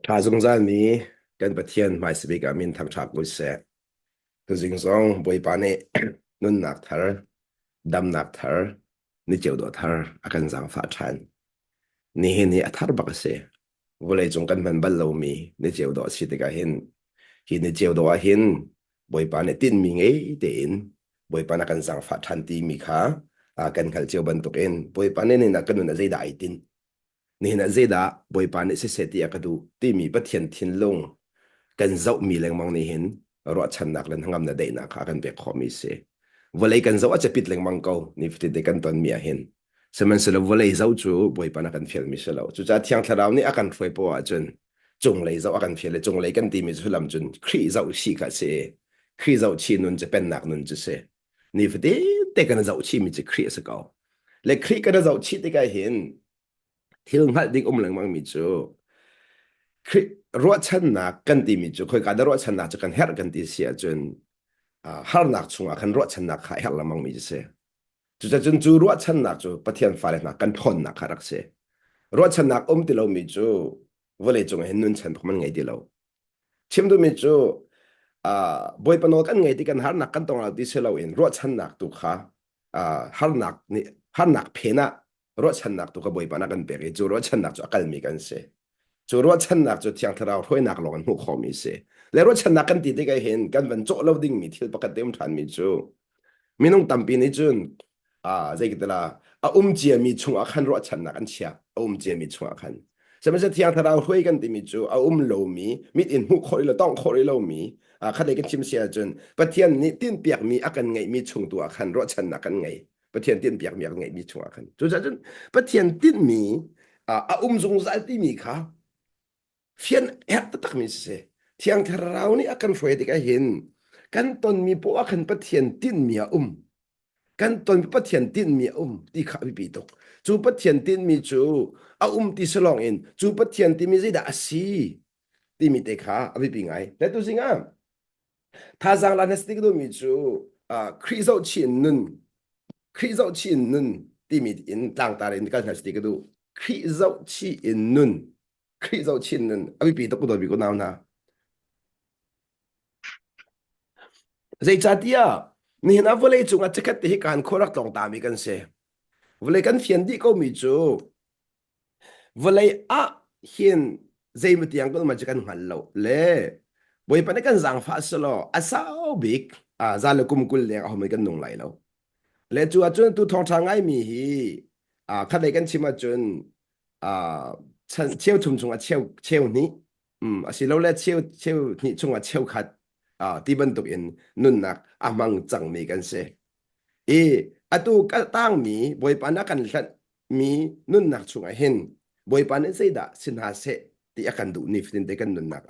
Thà dùng ra ní gần bát thiên mai sẽ bị cả min thằng chạc bùi xe tu dinh song bùi bà nè nun nạc thar đam nạc thar ni chiều đồ thar akan giang phát chan ni hin ni athar bạc xe vô lệ chung kan man bal lâu mi ni chiều đồ si tê ka hin ni chiều đồ hin bùi bà nè tin mi ngay tin bùi bà nè kan giang phát chan ti mi kha kan khal chiều ban tục in bùi bà nè ni na kan nun dây đại tin ni na zeda boi pa ni se se ti akadu ti mi pathian thin long kan zau mi leng mang ni hin ro chan nak len hangam na dei na kha kan be khomi se volei kan zau acha pit leng mang ko ni fti de kan ton mi a hin semen se lo volei zau chu boi pa na kan fel mi se lo chu cha thiang tharau ni akan foi po a chun chung lei zau akan fel le chung lei kan ti mi chu lam chun khri zau si kha se khri zau chi nun che pen nak nun che se ni fti te kan zau chi mi che khri se ko le khri kan zau chi te ka hin thil ngal dik lang mang mi chu khi ruột chân nạc cần tìm mi chu khoi ka da ruột chân nạc chu kan her kan ti sia chun har nak chunga kan ruột chân nạc khai her lamang mi se chu cha chun chu ruột chân nạc chu pathian fa le nak kan phon nak kharak se ruột chân nạc ti lo mi chu vole chung hen nun chan phman ngai ti lo chim du mi chu boy panol kan ngai ti kan har nak kan tong al ti se lo in ruột chân nạc tu kha har nak ni har nak phena ruột chân nạc tu ka boy pana kan pe chu ruột chân nạc chu akal mi kan se chu ruột chân nạc chu thiang tharau hoi nak lo kan hu kho mi se le ruột chân nạc kan ti te ka hen kan van cho lo ding mi thil pakat dem than mi chu minung tampi ni chun zai kitala chia mi chung akhan ruột chân nạc an chia chia mi chung akhan sema se thiang tharau hoi kan ti mi chu lo mi mit in hu khori lo tong khori lo mi khade kan chim sia chun pathian ni tin piak mi akan ngai mi chung tu akhan ruột chân nạc kan ngai pathian tin piak mi akan ngai mi chung akhan chu cha chun pathian tin mi zung za ti mi kha phiền ép tắc mi se thiang tharau ni akan foi ti ka hin kan ton mi po akan pathian tin mi kan ton mi pathian tin mi ti kha bi tok chu pathian tin mi chu ti salong in chu pathian ti mi zida asi ti mi te kha abi pi ngai le tu singa tha zang lan stik do mi chu khrizau chin nun ti mi in tang ta ren kan stik do khrizau chin nun khi dâu chín nên abi bị tóc đôi bị có nào na dây cha tia ni na vô lệ chung à chắc thì kan khorak tong ta mi kan se vô lệ kan phiền đi câu mi chu vô lệ hiền dây một tiếng con mà chỉ kan hal lo le boy pa kan zang fa solo asao big za le kum kul le ho mi kan nung lai lo le chu a chun tu thong thang ai mi hi khát lấy kan chima chun chen chiêu chung chung chiêu ni asi lo le chiêu ni chung khát ti ban tuk in nun nak amang chang mi kan se atu ka tang mi boy pana kan hlat mi nun nak chung hen boy pan se da sin ha se ti akan du ni fin te kan nun nak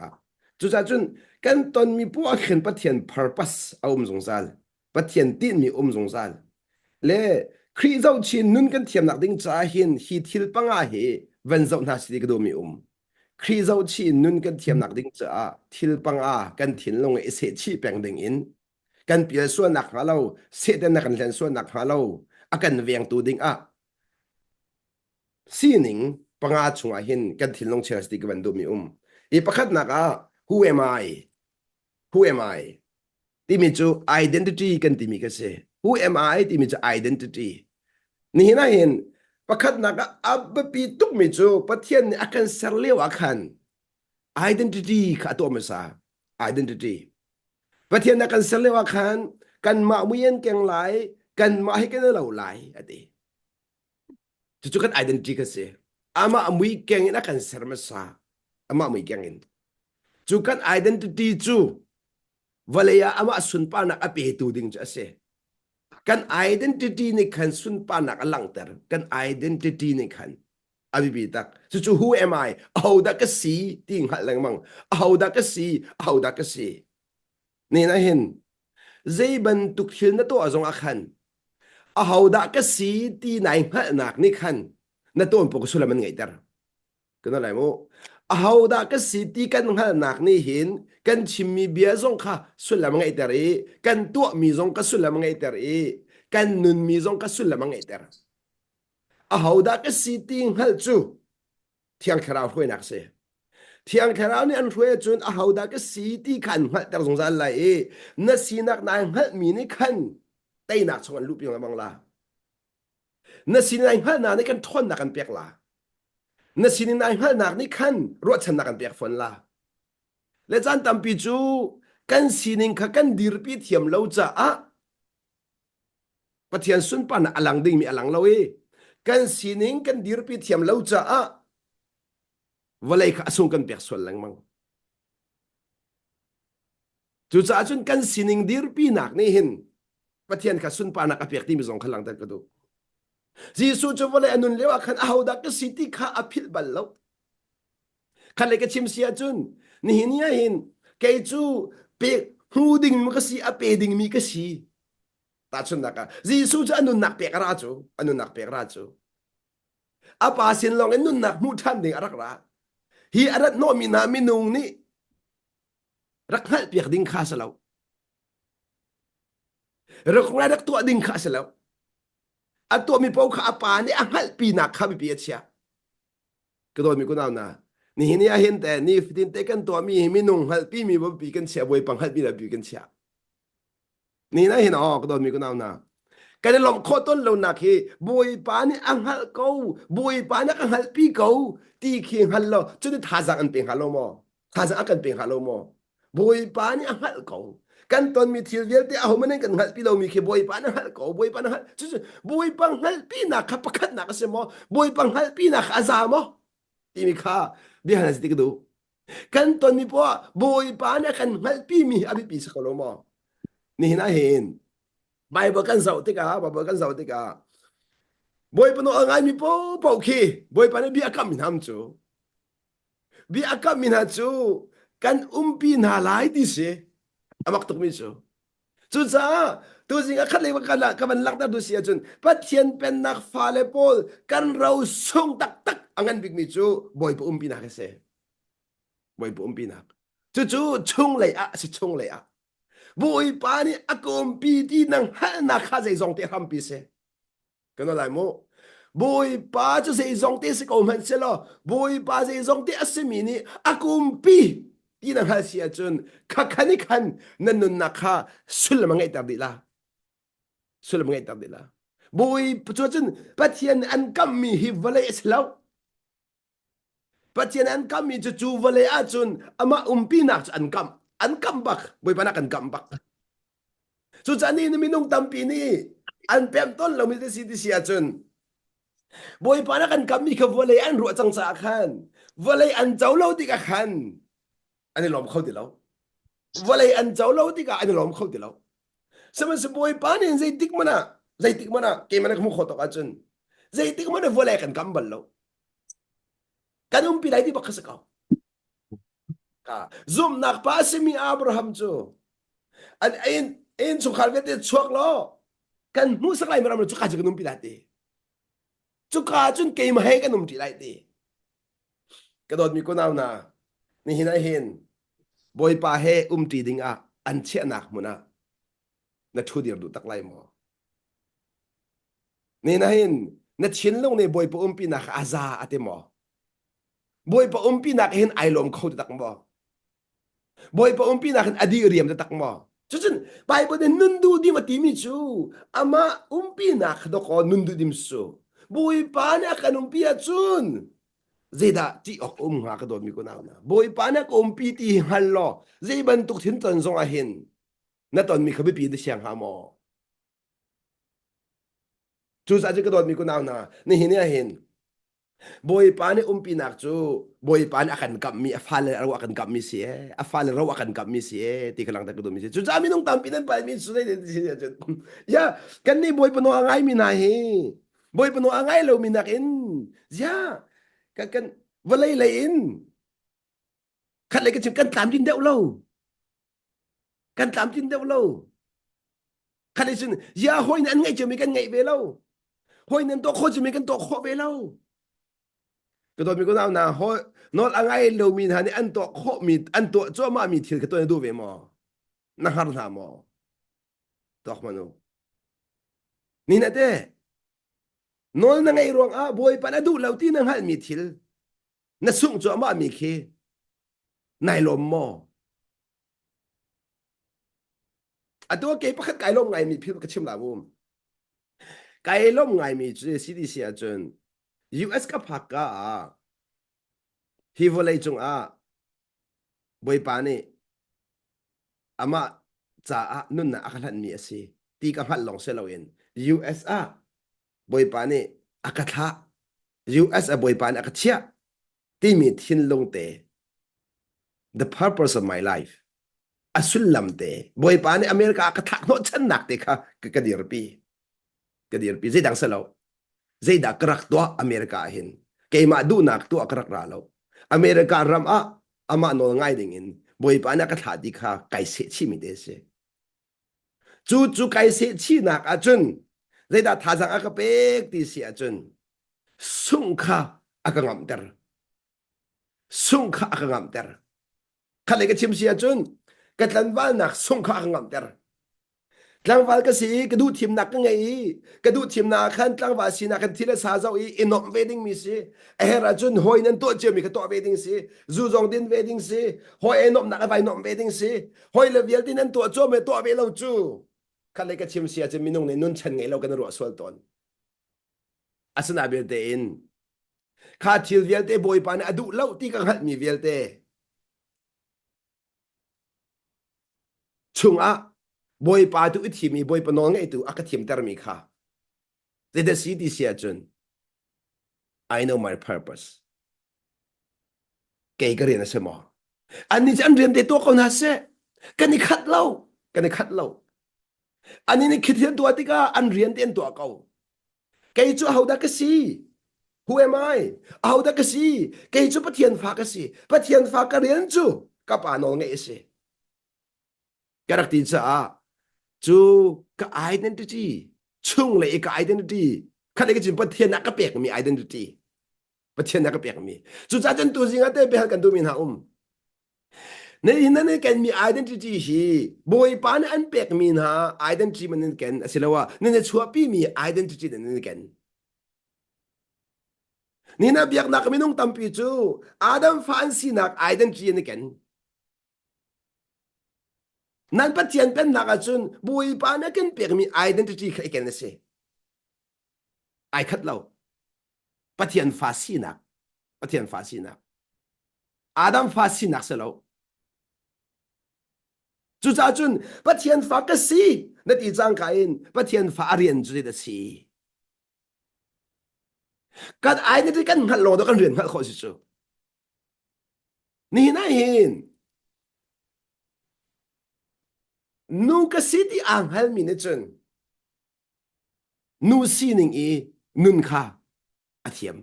chu cha chun kan ton mi pu a khen pathian purpose zong zal pathian tin mi zong zal le khri zau chin nun kan thiam nak ding cha hin hi thil panga he van zau na si ka do mi khi dâu chi nun kan thiam nak ding cha thil pang kan thin long e se chi peng ding in kan pia so nak halo se den nak kan len so nak halo akan veng tu ding sining panga chunga hin kan thin long chas ti kan do mi e pakhat nak who am I ti mi chu identity kan ti mi ka se who am I ti mi chu identity ni hina hin pakhat nak ab pi tuk mi chu pathian ni akan serleu akan identity kha to ma sa identity pathian akan serleu akan kan ma muyen keng lai kan ma hi ken lo lai ati chu kan identity ka se ama amui keng in akan ser ma sa ama amui keng in chu kan identity chu valaya ama sun pa na ape tu ding cha se kan identity ni kan sun pa nak alang ter kan identity ni kan abi bi tak chu who am I how da ka si ting hal lang mang how da ka si ni na hin zai ban tuk hil na to azong akhan how da ka si ti nai ha nak ni kan na to po ko sulaman ngai ter kana lai mo how da ka si ti kan hal nak ni hin kan chimmi bia zong kha sulam ngai ter kan to mi zong ka sulam ngai ter kan nun mi zong ka sulam ngai ter how da ka si ting hal chu thiang khara hoi nak se thiang thera ni an hruai chun a hauda ka si ti khan hal tar zong zan lai na sinak na hal mi ni khan tay nak chong an lu pi mang la na sinai hal na ni kan thon na kan pek la na sinai hal nak ni khan ro chan na kan pek fon la le chan tam pi chu kan sinin kha kan dir pi thiam lo cha a pathian sun pa na alang ding mi alang lo kan sinin kan dir pi thiam lo cha a walai kha asung kan pek sol lang mang chu cha chun kan sining dir pi nak ni hin pathian kha sun pa na ka pek ti mi zong khalang ta ka du jisu chu walai anun lewa khan a hauda ka city kha aphil bal lo khan le ka chim sia chun ni hin ya hin kai chu pe hu ding mi ka si a pe ding mi ka si ta chun na ka jisu chu anun nak pek ra chu anun nak pek ra chu a pa sin long anun nak mu than ding arak ra hi arat no mi na mi nung ni rak hal piak ding kha salaw rak ra rak tu ding kha salaw a tu mi pau kha apa ni a hal pi nak kha bi pi chia ka do mi ko naw na ni hin ya hin te ni fitin te kan to mi nung hal pi mi bo pi kan chia boi pang hal pi la pi kan chia ni na hin o ka do mi ko naw na cái lòng khó tôn lâu nạc khi bùi bá ni ăn hal câu bùi bá ni ăn hal pi câu ti khi hal lo cho nên thà rằng ăn biển hal lo mò thà rằng ăn biển hal lo mò bùi bá ni ăn hal câu kan ton mi thil vel te ahom nên kan hal pi lo mi khi bùi bá ni hal câu bùi bá ni hal chứ bùi bang hal pi na khap khat na ka se mo bùi bang hal pi na kha za mo ti mi kha bi han sti ka du kan ton mi po bùi bá ni kan hal pi mi abi pi sa ko lo mo ni na hin Bible kan zau te ka Bible kan zau te ka boy pano angai mi po po khi boy pane bi akam min ham chu bi akam min ha chu kan pi na lai ti se amak tuk mi chu chu cha tu jing a khat le ka la ka ban lak ta du sia chun pathian pen nak fa le pol kan rau sung tak tak angan big mi chu boy po pi na ka se boy po pi na chu chu chung le a si chung le a bùi ba ni akom pi ti nang ha na kha zai zong te ham pi se cái nó lại mo bùi ba cho zai zong te se ko man se lo bùi ba zai zong te asimi ni akom pi ti nang ha sia chun kha khani khan nan nun na kha sul mangai tab di la sul mangai tab di la bùi cho chun pathian an kam mi hi vale islau pathian an kam mi chu vale a chun ama pi nak an kam bak bùi ba nak an kam bak chu chani ni minung tampi ni an pem ton lo mi si ti sia chun boy pa na kan kam mi kha volei an ru chang sa khan volei an chau lo ti ka khan ani lom khau ti lo volei an chau lo ti ka ani lom khau ti lo sama se boy pa ni zai tik mana ke mana khmu khoto ka chun zai tik mana volei kan kam bal lo kanum pi lai ti bakha sa ka ka zum nak pa se mi Abraham chu an in chu khal vete chuak lo kan mu sak lai maram chu ka chu num pilate chu ka chun ke ma he kan num ti lai ti ka dot mi ko naw na ni hina hin boy pa he ti ding a an che nak muna na thu dir du tak lai mo ni na hin na chin long ne boy pa pi na aza ate mo boy pa pi na hin ai lom khau tak mo boy pa pi na hin adi riam tak mo chuchun Bible den nundu di matimi chu ama pi nak do ko nundu dim su boy pa na kan pi a chun zeda ti ok ha ka do mi ko na boy pa na ko pi ti hallo zai ban tuk thin ton zong a hin na ton mi khabi pi de siang ha mo chu sa ji ka do mi ko na ni hin ya hin boy pa ni pi nak chu boy pa na akan kam mi afal ro akan kam mi si afal ro akan kam mi si ti kalang ta ko do mi si chu sa mi nong tam pinan pa mi su dai ya kan ni boy pa no angai mi na hi boy pa no angai lo mi nakin ya kan valai lain khat lai ka chim kan tam tin deu lo kan tam tin deu lo khat lai sin ya hoi nan ngai chim mi kan ngai ve lo hoi nan to kho chim mi kan to kho ve lo cái đó mình có nào nào họ nó là ngay lâu mình hà anh to khó mình anh to cho mà mình thiệt cái tôi đâu về mà nó hard hả mà đó mà nó nhìn thế nó là ngay ruộng à bồi pa nó đủ lâu tin nó hal mình thiệt nó sung cho mà mình khi นายลมโมอะตัวเก็บพักไก่ลมไงมีพิษกระชิมลาวุมไก่ลมไงมีจุดสิ่งที่เสียจน US กับพักกาฮิวเลยจงบอยปานี่อามาจ่านุ่นน่ะอักขันมีสิตีกับหัดลงเซลวิน US บอยปานี่อักขะ US บอยปานี่อักเชียที่มีทิ้นลงเต the purpose of my life อสุลลัมเตบอยปานี่อเมริกาอักขะโนชันนักเตค่ะกระเดียร์ปีกระเดียร์ปีใจดังเซลใจดักรักตัวอเมริกาเห็นเกมาดูนักตัวกรักราเราอเมริการำอามาโนง่ายดิ่งบอยปานี่อักขะดีค่ะไก่เสียชีมิเดเซจู่ไก่เสียชีนักอาจุนใจดักท่าจังอักเป็กตีเสียจุนสุงค่ะอักงามเตอร์สุงค่ะอักงามเตอร์ข้าเลยก็ชิมเสียจุนกัดลันวานักสุงค่ะอักงามเตอร์กลางวันก็สิกระดูทีมนักยังไงกระดูทีมนักขันกลางวันสินักขันที่ละสาเจ้าอินโนเวดิ้งมีสิเอเฮราจุนหอยนั้นตัวเจียวมีกระตัวเวดิ้งสิจูจงดินเวดิ้งสิหอยเอ็นนนักไปนเวดิ้งสิหอยเลเวลดินนั้นตัวโจมตัวเวลาจูข้าเลยก็ชิมเสียจะมีนุ่งในนุ่นฉันไงเรากันรัวส่วนตนอาสนาเบลเตอินข้าทิลเวลเตบอยปานอดุเล่าที่กังหัดมีเวลเตชุงบอยปาตุอิทิมีบอยปนองไงตุอักทิมเตอร์มีค่ะแต่เดสีที่เสียจุน I know my purpose เกย์ก็เรียนนะสมออันนี้จะอันเรียนเด็ตัวเขานะเสกันนี่ขัดเล่ากันนี่ขัดเล่าอันนี้นี่คิดเห็นตัวที่ก็อันเรียนเต็นตัวเขาเกย์จู่เอาดักสี Who am I เอาดักสีเกย์จู่ปะเทียนฟ้าก็สิปะเทียนฟ้าก็เรียนจู่กับปานองไงเสกรักที่จะจู่ก็ identity ช่วงเลยก็ identity ขัดเลยก็จริงปะเทียนนักก็เปียกมี identity ปะเทียนนักก็เปียกมีจู่จ้าจนตัวจริงอ่ะเต้ไปหากันตัวมินหาในที่นั้นกันมี identity ฮีบอยปานอันเปียกมีนะ identity มันนั่นกันสิแล้วว่านั่นจะชัวปีมี identity นั่นกัน นี่นะเบียกนักไม่นุ่งตั้มปีจูอาดัมฟานซีนักไอเดนจีนี่กันนั่นปัจจัยเป็นนักจุนบุยปานักกันเปียกมีไอเดนติตี้ใครกันนะสิไอคัดเราปัจจัยฟาซีนักปัจจัยฟาซีนักอาดัมฟาซีนักเสร็จแล้วจู่จ้าจุนปัจจัยฟากสีนั่นที่จังกันปัจจัยฟาเรียนจุดเดสีกันไอเดนติตี้กันหัดโลดกันเรียนหัดข้อสิจูนี่นะเห็น นูก็สิที่อ่างฮัลมินจนนูซีนิงนุนค่ะอาเทียม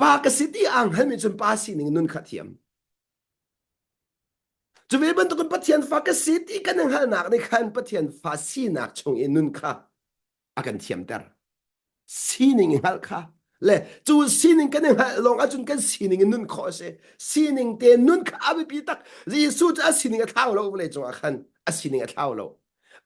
ปากสิที่อ่างฮัลมินจนปาซีนิงนุนค่ะเทียมจะเว็บันตุกันปะเทียนฟ้ากสิที่กันยังฮัลนักในขันปะเทียนฟ้าซีนักชงนุนค่ะอากันเทียมเตอร์ซีนิงฮัลค่ะเลยจูซีนิงกันยังฮัลลงอาจุนกันซีนิงนุนขอเสซีนิงเตนุนค่ะอาบิปีตักเยซูจะซีนิงเท้าเราเลยจงอาคันอาซีนิงเท้าเรา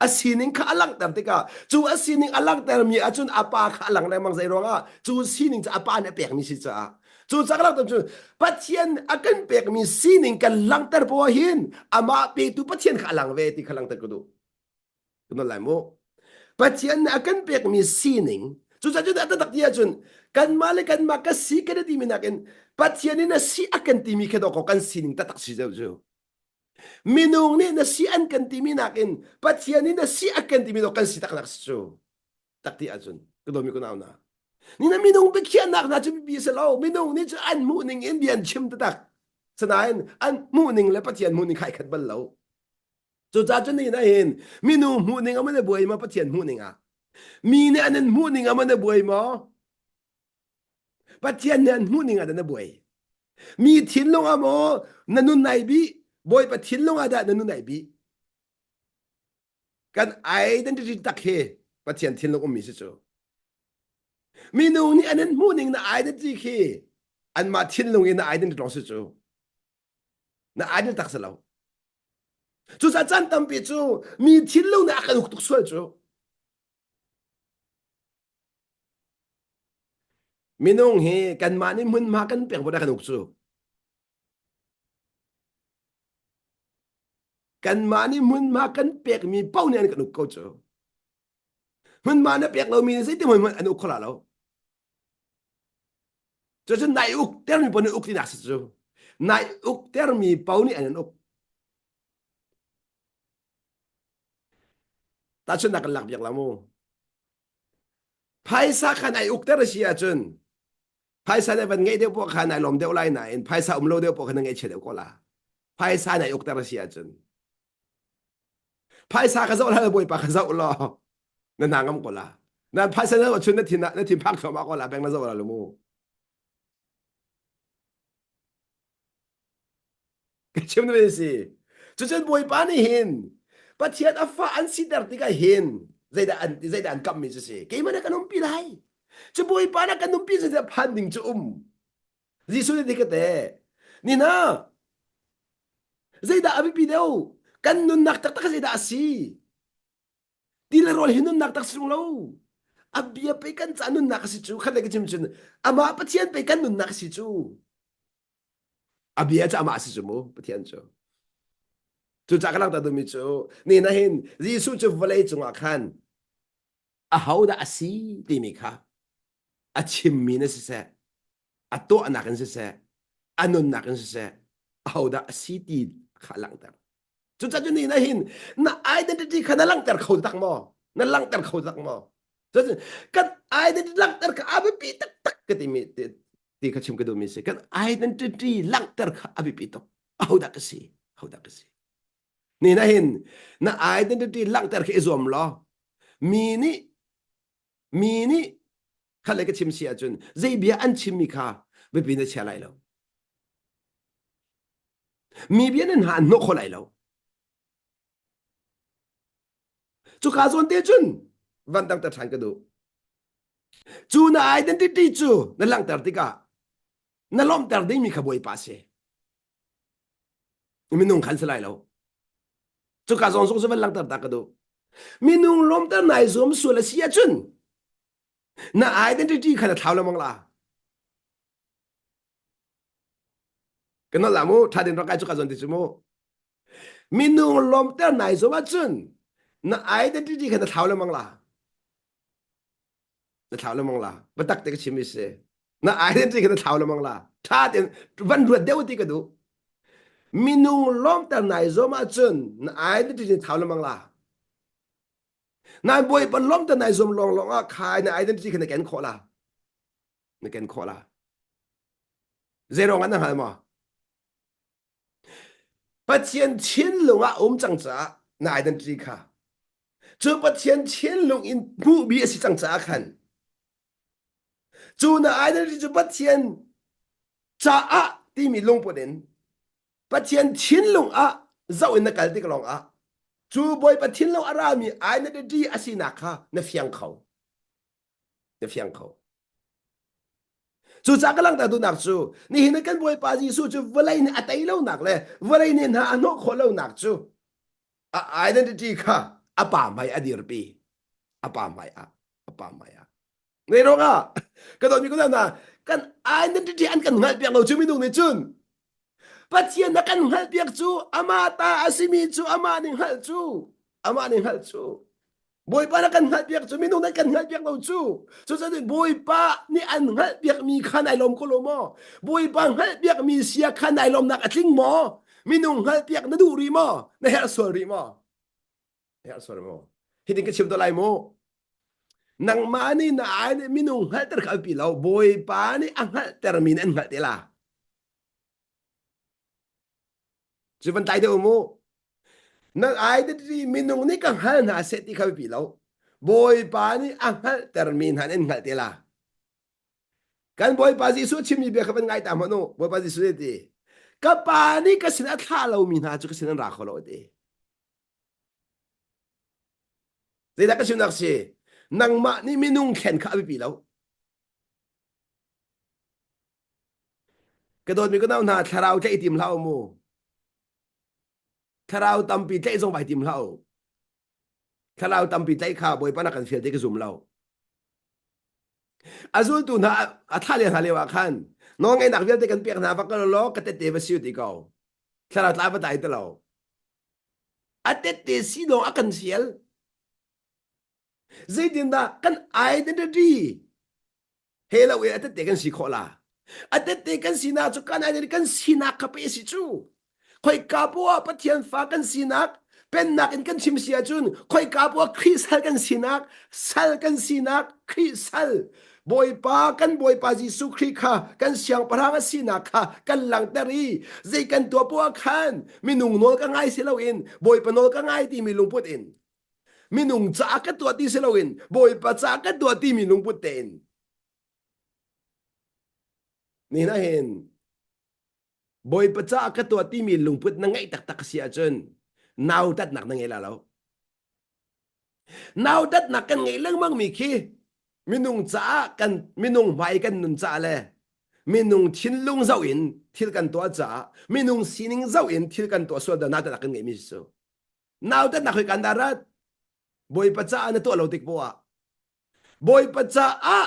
อาศินิงข้าลังเติมติกาจูอาศินิงอลังเติมมีอาจุนอาปาข้าลังในมังใจร้องจูศินิงจะอาปาเนี่ยเปียกมีสิจ้าจูจักลังเติมจูปัจเจียนอากันเปียกมีศินิงกันลังเติมบัวหินอามาเปียกตูปัจเจียนข้าลังเวทีข้าลังเติมกูดูคุณนั่นแหละโมปัจเจียนอากันเปียกมีศินิงจูจักจูแต่ตักที่อาจุนกันมาเลยกันมาก็สิกันดีมีนักนปัจเจียนนี่นะสิอากันที่มีแค่ดอกกันศินิงตักสิเจ้าจูminung ni na si an kan timi nakin pathian ni na si akan timi do kan si tak naksu takti ajun kudomi ko na ni na minung bekhian nak na chu bi se lo minung ni chu an mu ning indian chim ta tak sanain an mu ning le pathian mu ning khai khat bal lo chu cha chu ni na hin minung mu ning amane buai ma pathian mu ning mi ne anan mu ning amane buai ma pathian ne an mu ning adana buai mi thin long amo nanun nai bi boy pa thin long ada nanun nai bi kan identity takhe pathian thin long mi se chu minu ni anan mu ning na identity khi an ma thin long in na identity long se chu na identity tak salo chu sa chan tam pi chu mi thin long na akan uk tuk so chu minung he kan ma ni mun ma kan pek boda kan uk chu กันมานี่มุนมากันเปียกมีเป้าเนี่ยกันอุกเขาจูมุนมาเนี่ยเปียกเรามีสิ่งที่มันอันอุกเขาละเราจะนายอุกเตอร์มีปนอุกที่นักสิจูนายอุกเตอร์มีเป้านี่อันนั้นอุกแต่ฉันนักหลักอย่างละโมภายสักขนายอุกเตอร์เสียจนภายสักในวันไงเดียวพวกขนายลมเดียวไล่ไหนภายสักเราเดียวพวกขนายเฉลี่ยก็ละภายสักนายอุกเตอร์เสียจนภายสักเขาจะอะไรบ่อยปากเขาจะรอนั่นนางก็ละนั่นภายสักนั้นว่าชุนนั่นทีมพักเขามาก็ละแบงค์นั่นจะอะไรลูโมก็เชื่อมด้วยสิจุดบ่อยปานี่เห็นปัจจัยอัฟฟ้าอันสิดาร์ติกาเห็นใจได้อันกำมิจะสิกี่มันกันนุ่มปีไรจะบ่อยปานะกันนุ่มปีจะพันดิ่งจะจิสุดที่ก็แต่นี่นะใจได้อภิปีเดียวกันนุ่นนักตักตักใจได้สิดีเลยรอเห็นนุ่นนักตักสุงเราอับเบียไปกันจะนุ่นนักสิจูขันเลยก็จิมจุนอามาปัจจัยไปกันนุ่นนักสิจูอับเบียจะอามาสิจูโมปัจจัยจูจูจากกันลังตัดตัวมิจูนี่นะเห็นจิสุจูวลัยจงอาคันอาเขาได้สิตีมิค่ะอาชิมมีนะสิเสอาตัวนักสิเสอานุ่นนักสิเสอาเขาได้สิตีขาลังตัดจุดจุดนี้นะเห็นน่ะ identity ขนาดลังตัดเขาตักมอนั่นลังตัดเขาตักมอจุดกัน identity ลังตัดเขาอาบิปีตักตักก็ตีมีตีขชิมก็ดูมีสิกัน identity ลังตัดเขาอาบิปีตักเอาดักสิเอาดักสินี่นะเห็นน่ะ identity ลังตัดเขาอิสวมล้อมีนี่ข้าเลยก็ชิมเสียจนใจเบียอันชิมมีค่าไม่เป็นเชื่ออะไรแล้วมีเบียนั่นหานกคนไรแล้วจูขาส่วนเตี้ยจุนวันตั้งแต่ฉันก็ดูจูน่า identity จูนั่นหลังแต่ติกานั่นล้อมแต่ได้มีขบวยภาษมีนุ่งขันสลายแล้วจูขาส่วนส่งสวันหลังแต่ตาก็ดูมีนุ่งล้อมแต่ไหนสวมส่วนละเสียจุนน่า identity ขนาดเท่าละมังล่ะกันนั่นแหละมูถ้าเดินร่างกายจูขาส่วนที่จูมูมีนุ่งล้อมแต่ไหนสวมจุนน่า identity ขนาดเท่าละมังล่ะ那讨论梦啦，不得这个什么事？那爱人这个都讨论梦啦，差点问出掉这个都，民农老的那什么准？那爱人这个讨论梦啦，那不会把老的那什么long啊，开那爱人这个那干苦啦，那干苦啦，这种安那还嘛？把钱龙啊，我们长着那爱人这个，这把钱龙因不必是长着看。จูน่าไอ้นั่นที่จะปัจเจียนจ้าอะที่มีลงประเด็นปัจเจียนชิ้นลงอะเจ้าอินนักการที่กลองอะจูบอยปัจเจียนลงอารามีไอ้นั่นที่อาศินักค่ะในเฟียงเขาในเฟียงเขาจูจากกำลังแต่ดูหนักจูนี่เห็นกันบอยปาจีสูจูเวลาเนี่ยอัตไอเล่าหนักเลยเวลาเนี่ยหาอันโนคนเล่าหนักจูไอ้นั่นที่ค่ะอาป่าไม่อดีตปีอาป่าไม่อาป่าไม่นี่รู้อ่ะก็ตอนนี้ก็นั่นนะกันidentity อันกันหัดเปียกเราจูไม่ดูในจุนปัจเจียนนักกันหัดเปียกจูอามาตาอาซิมีจูอามาหนึ่งหัดจูอามาหนึ่งหัดจูบอยป้านักกันหัดเปียกจูไม่ดูนักกันหัดเปียกเราจูจูจะได้บอยป้านี่อันหัดเปียกมีขันไอลมก็ลมบอยป้าหัดเปียกมีเสียขันไอลมนักทิ้งหมอไม่นุ่งหัดเปียกนั่นดูรีมอนั่นเฮลสวรีมอเฮลสวรีมอที่นี่ก็ชิมตัวไรโมนางมานี่นะไอ้นี่มินุ่งหัดแต่เขาปีเราบอยป้านี่อังหัดแต่มีนั่นหัดเดล่ะจะเป็นใจเดียวมั้งนั่นไอ้ที่มินุ่งนี่ก็หัดหาเสร็จที่เขาปีเราบอยป้านี่อังหัดแต่มีนั่นหัดเดล่ะกันบอยป้าที่สุดชิมมีเบียร์เขาเป็นไงตามมันโน่บอยป้าที่สุดดีกับป้านี่ก็สินะท่าเรามีนาจุกสินะรักเขาเราดีแต่ถ้าก็ชิมนักสินางมานี่ไม่นุ่งแขนขาไปปีแล้วกระโดดมีก็น่าหนาถ้าเราจะไอติมเล่าโมถ้าเราตำปีใจส่งไปติมเล่าถ้าเราตำปีใจข้าวบอยป้านักกันเสียใจก็สุ่มเล่าอาสุตุนะท่าเรียนหาเรียว่าขันน้องไอ้หนักเวียนแต่กันเปียกหนาฟักก็ล้อก็เตะไปซิวตีเก่าถ้าเราตายไปตายตัวเรา atete silong akan sial zaitin da kan identity hello we atete kan si khola atete kan sina chu kan identity kan sina kape si chu khoi kapua pathian fa kan sinak pen nak in kan chim sia chun khoi kapua khisal kan sinak sal kan sinak khisal boy pa kan boy pa jisu khri kha kan siang parang sinak kha kan lang tari zai kan tua po khan minung nol ka ngai selo in boy pa nol ka ngai ti mi lung put in minung cha ka tua ti selo in boy pa cha ka tua ti mi lung put ten ni na hen boy pa cha ka tua ti mi lung put na ngai tak tak sia chun nào tất nặc năng nghe là lâu nào tất nặc cần nghe lăng mang mi khi minung cha cần minung mai cần nun cha le minung thiên lung zau in thil cần tua cha minung sining zau in thil cần tua so da na tất cần nghe mi so nào tất nặc hơi cần darat boy pa cha na to lo tik po a boy pa cha a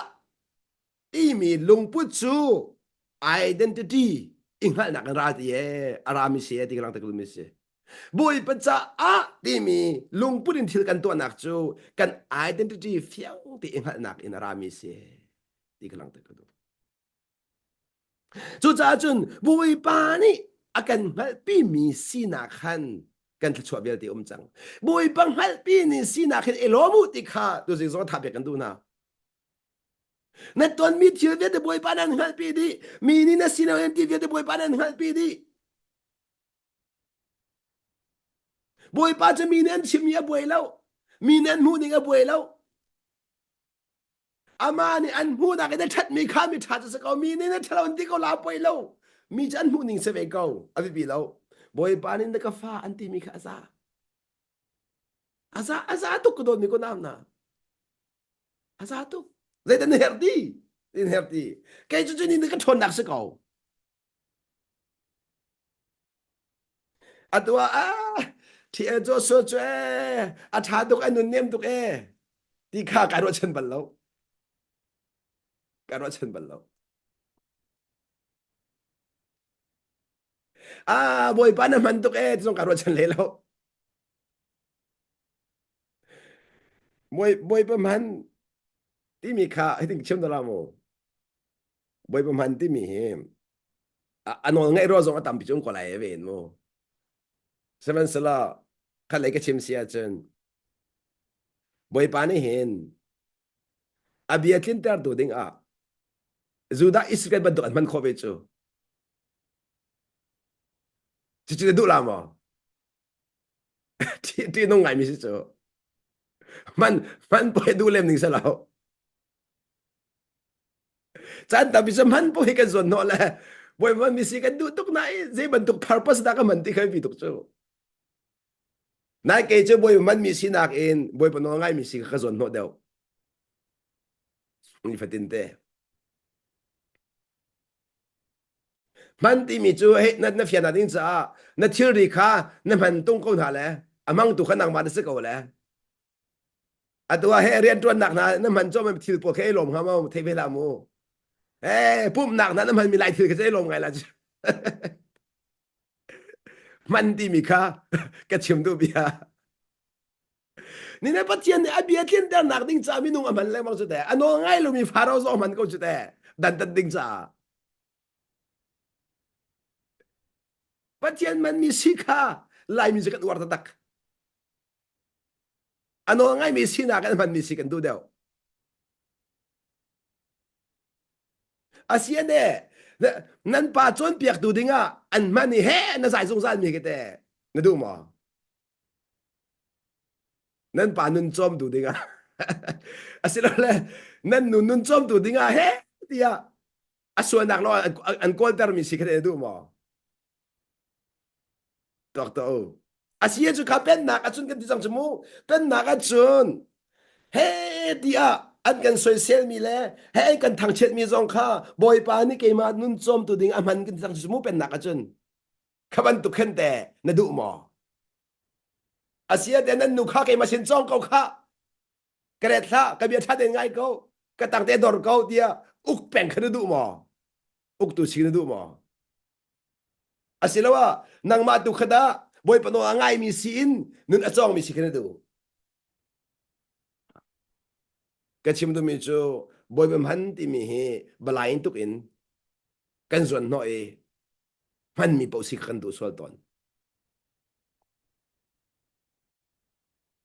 ti mi lung pu chu identity inghal nak ra ti e arami se ti lang takul mi se boy pacha a ti mi lung purin thil kan to nak chu kan identity fiang ti inghal nak in arami se ti lang takul chu cha chun boy pa ni akan hal pi mi sina khan kan thla chwa bel ti chang boy pang hal pi ni sina khan elomu ti kha tu jing zo tha be kan du na na ton mi thil ve de boy pa nan hal pi di mi ni na sina en ti ve de boy pa nan hal pi di boy pa cha mi nen chim ya boy lo mi nen mu ni ga boy lo ama ni an mu da ga da that mi kha mi tha cha ko mi ni na thalo ti ko la boy lo mi chan mu ning se ve ko a bi lo boy pa ni na ka fa an ti mi kha asa tu ko do mi ko nam na asa tu zai da herdi in herdi kai chu chu ni ka thon nak se ko atwa a thì ở chỗ số chỗ à thà tục anh nôn nem tục đi khá cái đó chân bẩn lâu cái đó chân bẩn lâu à boy pa naman tục trong cái đó chân lê lâu boy pa man tí mi khá I think chim đó là mồ boy pa man tí mi hem anh nói ngay rồi trong tầm bị chúng có lại về mồ seven sala khá lấy cái chim xia chân boy pa này hen abiatin tar do ding a zuda israel ba do man kho ve chu chỉ đủ làm mà thì nó ngại mi chứ man bôi đủ lem ninh sao lão chán ta bị sao man bôi cái zon nó là bôi man mi si cái đủ tục này dễ bận tục purpose đã cái mình thì khai bị tục chứ nãy cái chứ bôi man mi si nạc in bôi bận nó ngại mi si cái zon nó đâu ni phải tin thế man ti mi chu hey na phiền na ding cha na thil ri kha na man tung ko na le amang tu khanang ma de se ko le atua he rian tuan nak na man cho man thil po ke lom ha ma thei ve la mu pum nak na man mi lai thil ke se lom ngai la man ti mi kha ka chim du bia ni na pathian ni abia tlen dar nak ding cha mi nung aman le ma chu te ano ngai lu mi pharo zo man ko chu te dan dan ding cha pathian man mi sikha lai mi zakat war tak ano ngai mi sina kan man mi sikan du deu asia de nan pa chon piak du dinga an mani he na zai zong zan mi ke te na du mo nan pa nun chom du dinga asilo le nan nun chom du dinga he tia aswa nak lo an kol ter mi sikre du mo tok to asia chu ka pen nak achun kan tisang chmu pen nak achun he tia an kan social mi le he kan thang chet mi zong kha boy pa ni ke ma nun chom tu ding aman kan tisang chmu pen nak achun khaban tu khen te na du mo asia de nan nu kha ke ma sin chong ko kha kret tha ka bia tha de ngai ko ka tang te dor ko tia uk pen khadu du mo uk tu sin du mo asilawa nang ma tu khada bồi pano angai mi sin nun achong mi sikene du cái chim du mi chu bồi bem han ti mi hi balain tuk in kan zon noi han mi po sik kan du sol ton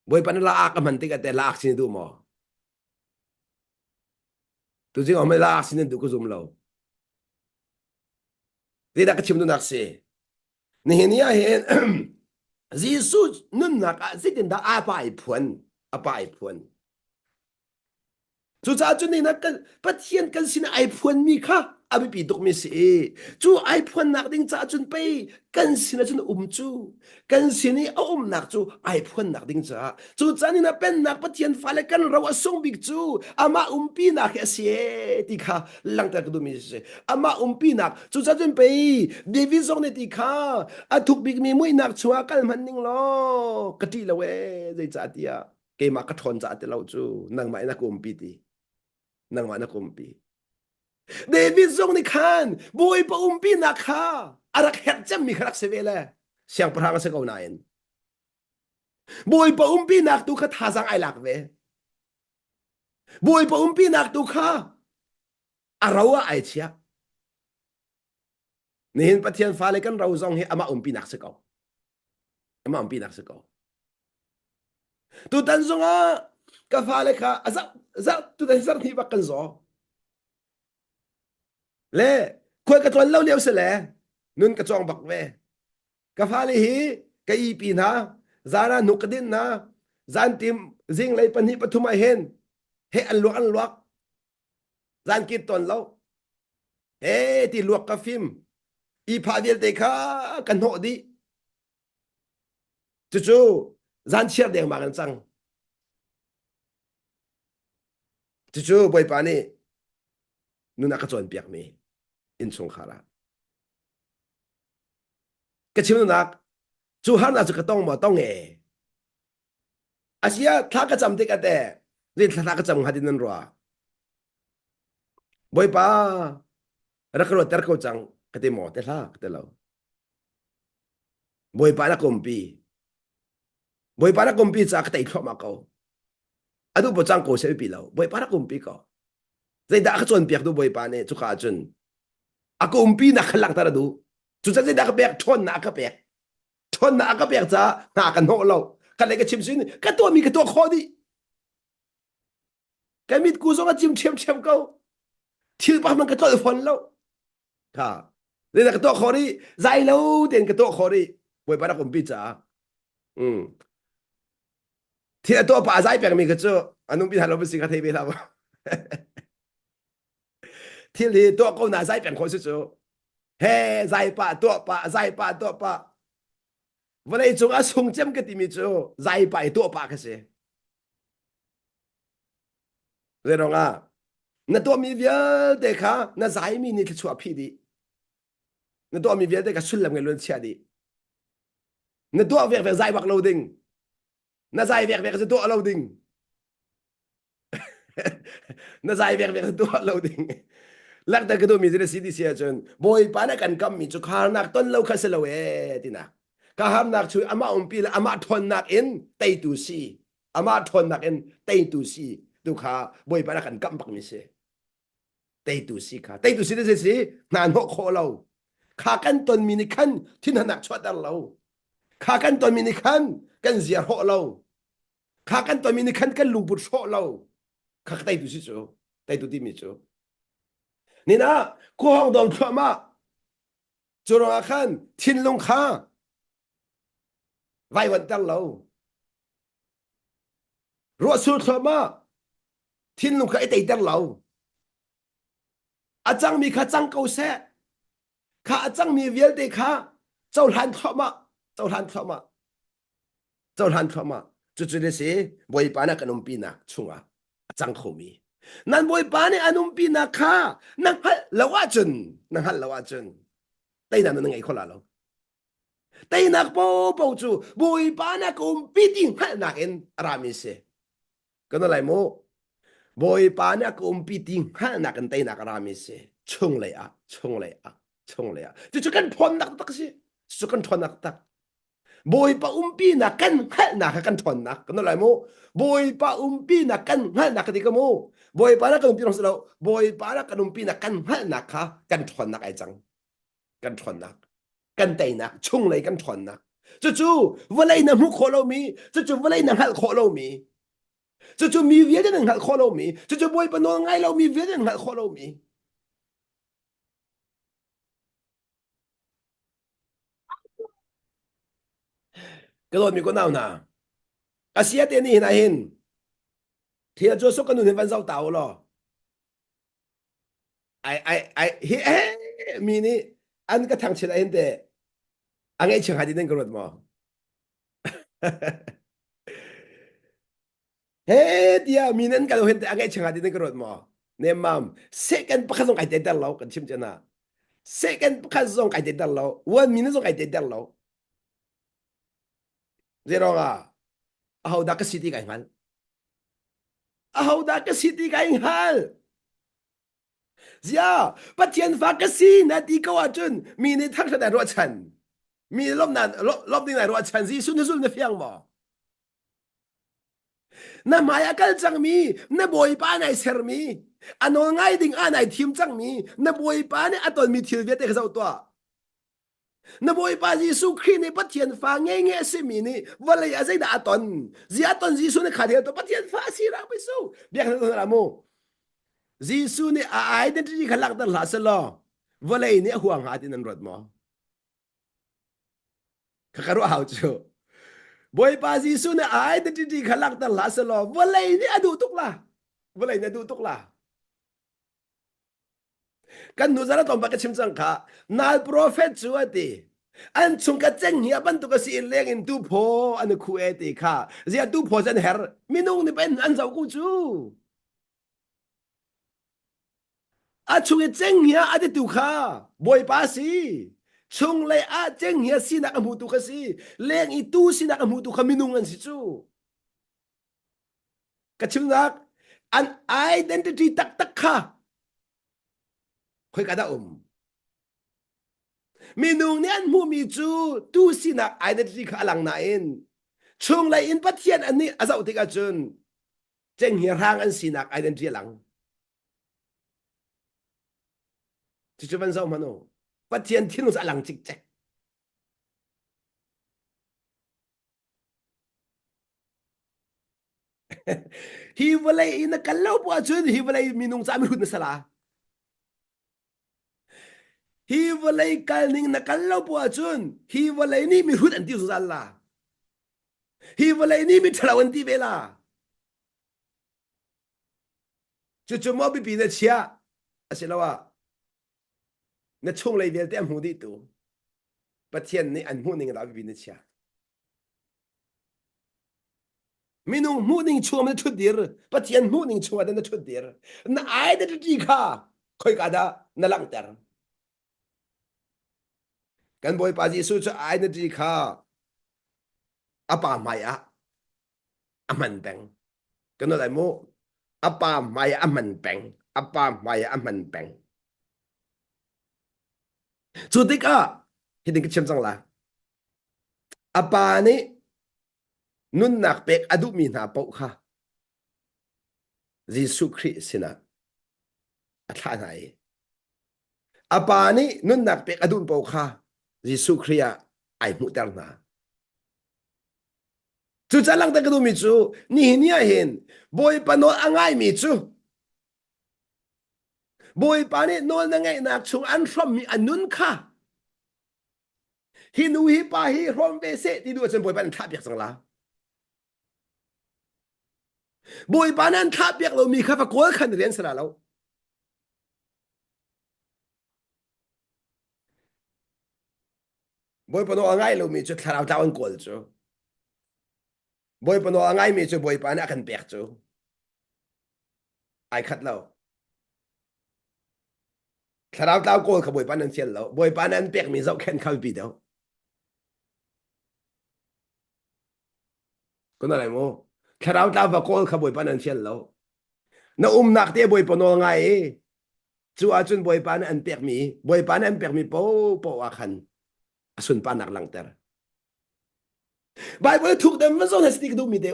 bồi pan la ak man ti ka te la ak sin du mo tu jing om la ak sin du ko zum lo ti da ka chim du nak se ni hi ni a hen Giêsu nun nak a zitin da apa ai phuan apa ai phuan chú cha chú này nó cần bắt hiện cần xin iPhone mi kha à bị bị đục mi sĩ chú iPhone nạc đinh cha chú bay cần xin là chú chú cần xin ấy nạc chú iPhone nạc đinh chú cha này nó bên nạc bắt hiện phải là cần rau song big chú ama pi nạc cái xe thì kha lăng ta cái đồ mi sĩ ama pi nạc chú cha chú bay David zong này thì kha à thuộc big mi mũi nạc chú à cần mình ninh lo cái gì là vậy dây cha tia cái mà cái thon cha tia lâu chú nang mãi nạc pi đi nang mana kumpi David zong ni khan boy pa umpi na kha arak het jam mi kharak se vela siang prang se ko nain boy pa umpi nak tu kha thazang ai lak ve boy pa umpi nak tu kha arawa ai chia nin pathian fa le kan rau zong he ama umpi nak se ko ama umpi nak se ko tu tan zonga ka fa le kha za tu dan zar thi ba kan zo le khoi ka ton lo leo se le nun ka chong bak ve ka fa le hi ka I pi na zara nukdin na zan tim zing lai pan hi pathuma hen he an luak zan ki ton lo he ti luak ka phim I pha vel te kha kan ho di chu zan chiar deng ma kan chang chu boy pa ni nun ka chon piak mi in chung khara cái chim nak chú hắn là chú cái tông mà tông nghe Asia thà cái chăm thì cái đấy nên thà cái chăm hạt nên rồi bồi pa ra cái rồi ter câu chẳng cái đấy mỏ thế là cái đấy lâu bồi pa na kumpi cha cái đấy thọ mà câu adu bộ chẳng câu sẽ bị lâu bồi pa na kumpi câu dây đã cái chuẩn việc du bồi pa này chú khá chuẩn à kumpi na khăn lặng ta du chú chắc dây đã cái việc thon na cái việc thon na cái việc cha na cái nỗ lâu cái này cái chim xin cái tua mi cái tua khó đi cái mít cú giống cái chim chém câu thiếu bao nhiêu cái tua phun lâu ha đây là cái tua khó đi dài lâu tiền cái tua khó đi bồi pa na kumpi cha thì tua pa dài bẹc mi cái chỗ anh không biết là nó cái thế bị nào thì tua câu na dài bẹc khó chỗ he dài paวันนี้จงอาส่งเจมกันที่มีจูใจไปตัวปากกันสิเรื่องอ่ะนั่นตัวมีเวียเด็กค่ะนั่นใจมีนี่ที่ชัวพี่ดีนั่นตัวมีเวียเด็กก็สุดลำเงินล้วนเชียดีนั่นตัวเวียใจบักโลดิ้งนั่นใจเวียจะตัวโลดิ้งนั่นใจเวียจะตัวโลดิ้งลักแต่ก็ตัวมีสิ่งที่เสียจนบ่อยปานกันกำมีจุกหานักต้นโลคัสโลเอตินะก็ห้ามนักช่วยอามาปีละอามาทนนักเอ็นเตยตูซีอามาทนนักเอ็นเตยตูซีดูขาบ่อยปานกันกำปักมิเสเตยตูซีขาเตยตูซีได้สินานหัวโคเราขากันตนมีนิคันที่นักชวดเราขากันตนมีนิคันกันเสียหัวเราขากันตนมีนิคันกันลุงบุตรโชเราขาเตยตูซีโจเตยตูที่มีโจนี่นะกูห้องดอมชัวมาจุรงอาคันทินลงขาไว้วันตั้งเรารัวสุดชัวมาทินลงขาไอเตยตั้งเราอาจังมีขาจังเกาเสะขาอาจังมีเวียลเตะขาเจ้าหลานชัวมาจุดๆเลยสิบอยปานักขนมปีนักชุงอ่ะจังเขามีนั่นบอยปานี่อนุมปีนักค่ะนั่งฮัลละว่าจนแต่นั่นไงคนละเราแต่นักปูจูบอยปานักปีดิ้งฮัลนักเอ็นรามิเสก็นั่นแหละโมบอยปานักปีดิ้งฮัลนักเอ็นแต่นักรามิเสชงเลยอ่ะจุดๆกันพอนนักตักสิจุดๆกันพอนนักตัก bồi pa pi na kan hal na kan thon na kan lai mo bồi pa pi na kan hal na ka di ka mo bồi pa na kan pi rong sa lo bồi pa na kan pi na kan hal na ka kan thon na ai chang kan thon na kan tai na chung lai kan thon na chu chu walai na mu kho lo mi chu walai na hal kho lo mi chu mi vie de hal kho lo mi chu bồi pa no ngai lo mi vie de hal kho lo mi cái rồi mi có nào nà Asia tiền ni na hin thì cho số cái nụ văn giao tàu lo ai hi mi ni ăn cái thằng chỉ là hiện tại anh ấy chẳng hay đi đến cái rồi mà he dia mi nên cái hiện tại anh ấy chẳng hay đi đến cái rồi mà nem mam second bắt xong cái tên đó lâu cái chim chân à second bắt xong cái tên đó lâu one minute xong cái tên đó lâu zero à hầu đã cái city cái hal hầu đã cái city cái hal giờ bắt thiên phá cái gì nè đi câu à chân mi nên thằng sao đại ruột chân mi lốp nàn lốp đi này ruột chân gì xuân xuân nó phiang mà na maya kal chang mi na boy pa nai ser mi ano ngai ding anai thim chang mi na boy pa ne aton mi thil ve te khazau to na boy pa Jesu Christ ne pathian fa nge nge se mi ni wala ya zai da aton zia aton Jesu ne khadel to pathian fa si ra pe so biak na ra mo Jesu ne a identity khalak da la se lo wala ne huang ha tin an rot mo khakaru hau chu boy pa Jesu ne a identity khalak da la se lo wala ne adu tuk la wala ne adu tuk la kan nu zara tom ba ka chim chang kha nal prophet chu ati an chung ka cheng hi ban tu ka si leng in tu pho an khu e ti kha zia tu pho jan her minung ni ben an zau ku chu a chung e cheng hi a ti tu kha boy pa si chung le a cheng hi si na ka mu tu ka si leng i tu si na ka mu tu kha minung an si chu ka chim nak an identity tak tak kha khoi ka da minung ni an mu mi chu tu si na identity kha lang na in chung lai in pathian an ni azau ti ka chun cheng hi rang an si na identity lang chi chu van zau mano pathian thin us alang chik che hi walai in kallau po chun hi walai minung cha mi hut na sala hi walai kal ning na kallau po chun hi walai ni mi hut an ti su la hi walai ni mi thalaw an ti bela chu chu mo bi pi na chia asilawa na chung lai vel te mu di tu pathian ni an mu ning da bi na chia minung mu ning chu ma thu dir pathian mu ning chu da na thu dir na ai da ti kha khoi ka da na lang ter kan boy pa Jesu chu ai na ti kha apa maya aman beng kan no lai mo apa maya aman beng apa maya aman beng chu ti ka hiding chem sang la apa ni nun nak pek adu mi na pau kha Jesu Christ sina atha nai apa ni nun nak pek adu pau kha Jesu Christ ai mu tar na chu chalang ta kadu mi chu ni nia hin boy pano angai mi chu boy pane no na ngai nak chung an from mi anun kha hi nu hi pa hi rom ve se ti du chen boy pan tha biak sang la boy panan tha biak lo mi kha fa kol khan rian sala lo boy pano angai lo mi chu tharau ta an kol chu boy pano angai mi chu boy pan akan pek chu ai khat lo tharau ta kol kha boy pan an chen lo boy pan an pek mi zau khen khal bi do ko na lai mo tharau ta va kol kha boy pan an chen lo na nak te boy pano ngai chu a chun boy pan an pek mi boy pan an pek mi po po a khan asun pan nak lang ter Bible thuộc dem vẫn zon hastik du mi de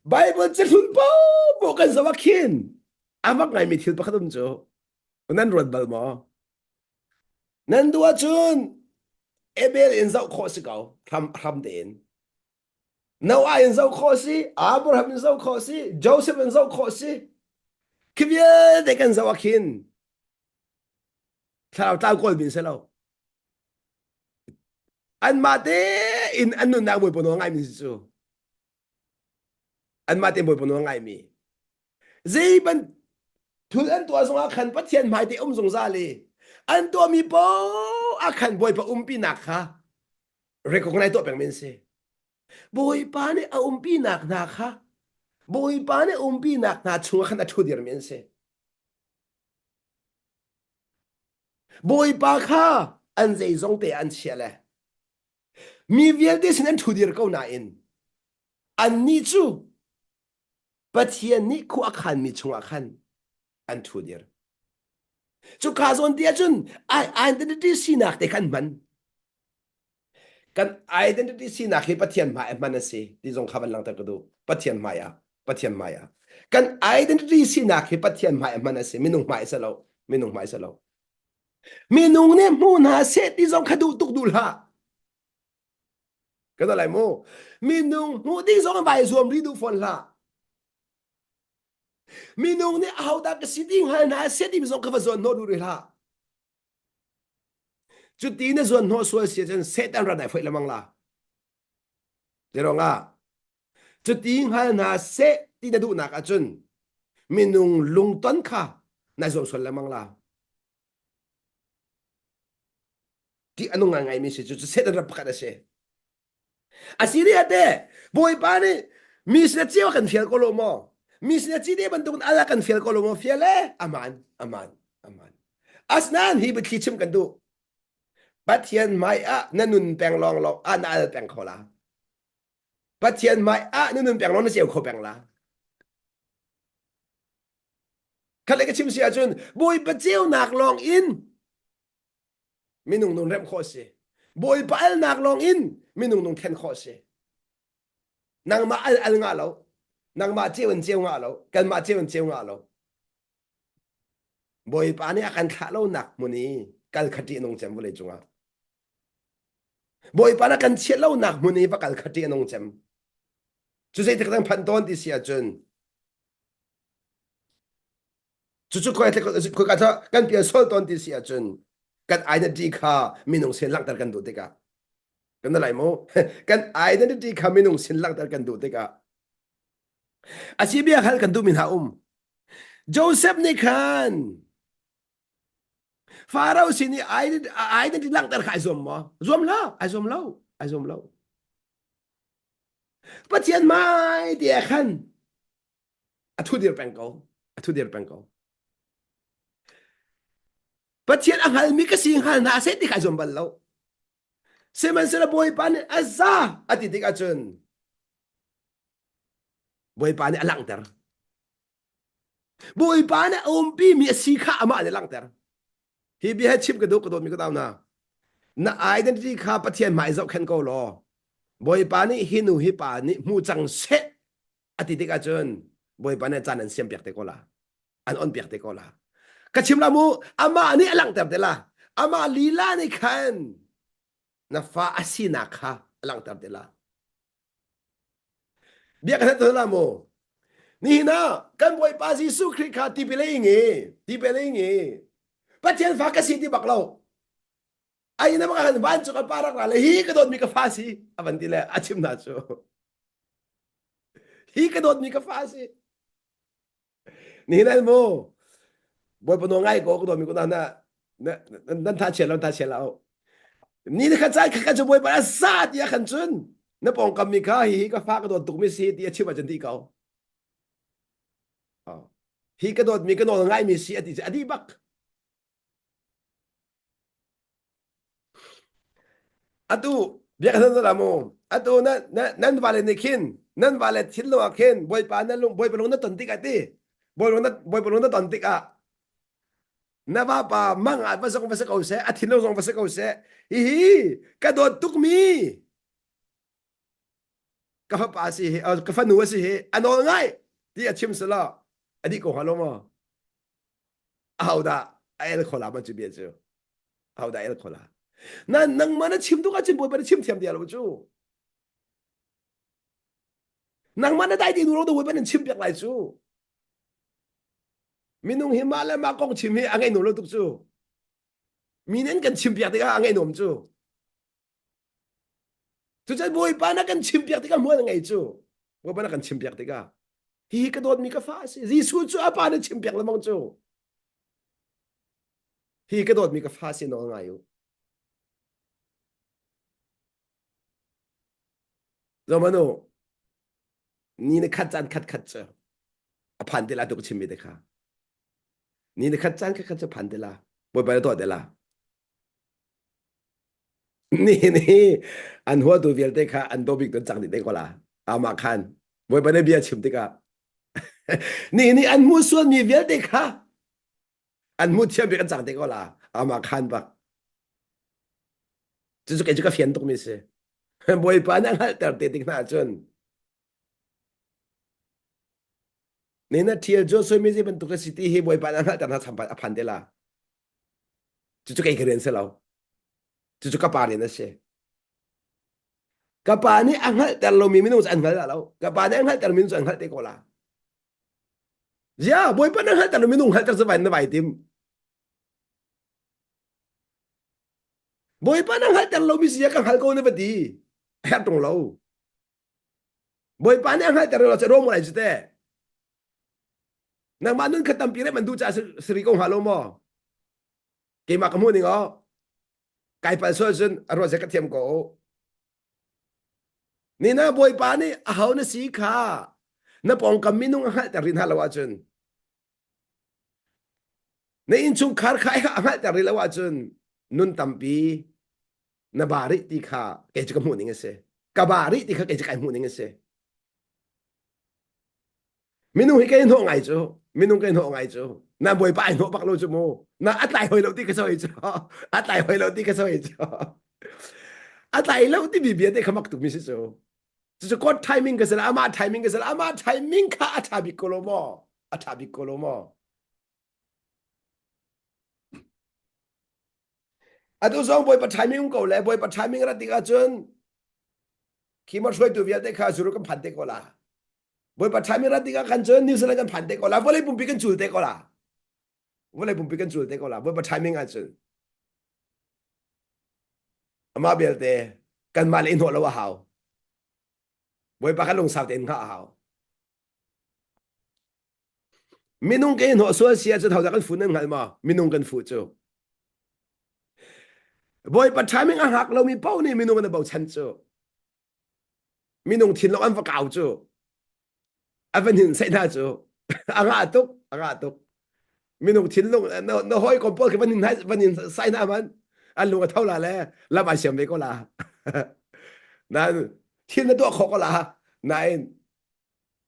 Bible chỉ luôn bao bộ kan zawa khin amak ngai mi thil pakhatum cho nan rod bal mo nan dua chun Abel in zau kho si kau ram den Noah in zau kho si Abraham in zau kho si Joseph in zau kho si kivye de kan zawa khin thao tao kol bin se lo an ma te in anu na boy pono ngai mi chu an ma te boy pono ngai mi zai ban thul an tua zong a khan pathian mai te zong za le an tua mi po a khan boy pa pi nak kha recognize to peng men se boy pa ne a pi nak na kha boy pa ne pi nak na chunga khan a thu dir men se boy pa kha an zai zong te an chele mi vial de sin an thu dir ko na in an ni chu pathian ni khu a khan mi chunga khan an thu dir chu ka zon dia chun ai identity sinak te kan man kan identity sinak he pathian ma man se ti zong khaban lang ta ko do pathian maya kan identity sinak he pathian ma man se minung mai sa lo minung mai sa lo minung ne mu na se ti zong khadu tuk dul ha cái đó lại mô minung mu ti zong bai zuam ri du fon la minung ne au da ka siting ha na se ti zong kha zon no du ri la chu ti ne zon no so se chen se tan ra dai phoi lamang la je rong a chu ti ha na se ti na du na ka chun minung lung ton kha na zom sol lamang la ti anu nga ngai mi se chu se tan ra pakha da se asiria te boy pa ne mi se chiwa kan fiel ko lo mo mi se chi de ban tung ala kan fiel ko lo mo fiel e aman asnan hi bi chim kan du pathian mai a nanun peng long lo an al peng khola pathian mai a nanun peng long na siêu kho peng la khale ka chim sia chun boy pa chiu nak long in minung nung rem kho se boy pa al nak long in minung nung khen kho se nang ma al nga lo nang ma chiu nga lo kan ma chiu nga lo boy pa ni akan kha lo nak muni kal khati nong chem bole chunga boy pa na kan che lo nak muni va kal khati nong chem chu sei thang phan ton ti sia chun chu khoi the ko ka tha kan pia sol ton ti sia chun kan identity kha minung sen lak tar kan du te ka kan lai mo kan identity kha minung sen lak tar kan du te ka asibia hal kan du min ha Joseph ni khan Pharaoh sini identity lak tar khai zom mo zom la ai zom lo pathian mai dia khan athu dir peng ko pathian angal mi ka sing hal na se ti khai zom bal lo seman sera boy pan azza ati tik achun boy pan alang ter boy pan pi mi si kha ama de lang ter hi bi ha chip ka do mi ka taw na identity kha pathian mai zau khen ko lo boy pan ni hinu hi pa ni mu chang se ati tik achun boy pan chan an siam pek te ko la an on pek te ko la ka chim la mu ama ni alang ter de la ama lila ni khan na fa asina kha alang tar de la bia ka to la mo ni na kan boy pa Jesu Christ kha ti pele nge pathian fa ka si ti baklo ai na maka ban chu ka parak la hi ka dot mi ka fa si avanti le achim na chu hi ka dot mi ka fa si ni na mo boy pa no ngai ko dot mi ko na nan ta chela ni na ka chai ka chu boy pa sa ti a khan chun na pong kam mi kha hi ka fa ka dot tuk mi si ti achim a jan ti ka hi ka dot mi ka no ngai mi si ati bak atu bia ka na mo atu nan vale ne kin nan vale thil lo ken boy pa na lung boy pa lung na ton tik ati boy pa lung na ton tik a na ba pa mang at vasong vasa kau se athino zong vasa kau se hi ka dot tuk mi ka fa pa si ka fa nu si hi anol ngai ti achim sala adi ko halo mo au da ai khola ma chu bia chu au da ai khola na nang mana chim tu ka chim boy ba chim thiam dia lo chu nang mana dai ti nu lo do boy ba chim biak lai chu minung himala ma kong chim hi angai nu lo tuk chu minen kan chim biak ti ka angai nom chu chu chan boy pa na kan chim biak ti ka mo ngai chu boy pa na kan chim biak ti ka hi ka dot mi ka fa si jisu chu apa na chim biak lamang chu hi ka dot mi ka fa si no ngai yu zamano ni ne khat chan khat khat cha aphan de la duk chim mi de kha ni ne khat chan khat cha phan de la boy pa to de laนี่อันหัวตัวเวียลเตค่ะอันโดบิกตัวจังดิเด็กก็ละอามาคันบอยไปได้เบียชิมติกะนี่อันมูส่วนมีเวียลเตค่ะอันมูเทียมเบียกันจังเด็กก็ละอามาคันปะจะ给这个偏东没事บอยปานั่งแต่เด็กน่าจนนี่นะเทียจสวยไม่ใช่เป็นตุกสิทธิให้บอยปานั่งแต่น่าทำพันเดล่ะจะ给一个人是喽จะกับปาเรนนะเช่ kapani anghal terlo mi minung anghal la lo kapani anghal terlo minung anghal te kola ya boy pa anghal terlo minung hal ter sa na bai tim boy pa anghal terlo mi siya kang hal ko na badi ha tong lo boy pa anghal terlo sa ro mo lai jite nang manun katampire man du cha sri kong halo mo ke ma kamu ni ngo kai pa so sun aro sa kathiam koนี่นะบอยปานี่เอานะสีขานะปองกำมินุงอ่ะแต่รินฮาลาวาจุนในอินชุงคาร์ขายอ่ะแต่รินลาวาจุนนุนตัมปีนะบาริติขาเกจิกมูนิงเสกบาริติขาเกจิกมูนิงเสมินุงให้แกนห้องไงจูมินุงแกนห้องไงจูนะบอยปาอินห้องปักโลจูโมนะอัตไลหอยเราที่กระซอยจูอัตไลหอยเราที่กระซอยจูอัตไลเราที่บีเบียได้ขมักตุกมิสิจูจะกดไทมิ่งกันเสร็จอามาไทมิ่งกันเสร็จอามาไทมิ่งค่ะอาทาบิโกโลโมอาทาบิโกโลโมอาตุสองบอยปัทไทมิ่งก็เลยบอยปัทไทมิ่งรัติกาจนขีมาช่วยตัวเวียดได้ค่ะสุรุกันพันเตก็ละบอยปัทไทมิ่งรัติกากันจนนิวซีแลนด์กันพันเตก็ละวันเลยปุ่มปีกันจูเตก็ละวันเลยปุ่มปีกันจูเตก็ละบอยปัทไทมิ่งอาจนอามาเบลเตกันมาเลยอินหัวเราว่าเฮาบอยปากกันลงสาวเต็นข้าเฮามินุงกันหัวส่วนเสียจะเท่ากันฝุ่นนั่งหันมามินุงกันฝุ่นจูบอยปัทไทมิ่งอาหักเรามีเป้านี่มินุงกันเบาชันจูมินุงทิ้งเราอันฝักเอาจูอันเป็นหินใส่หน้าจูอ่างอาตุกมินุงทิ้งลงนห้อยกบปอคือวันหินให้วันหินใส่หน้ามันอันลุงก็เท่าไรแล้วรับอาเซียนไปก็ลานั่นทิ้งตัวขอก็ลานาย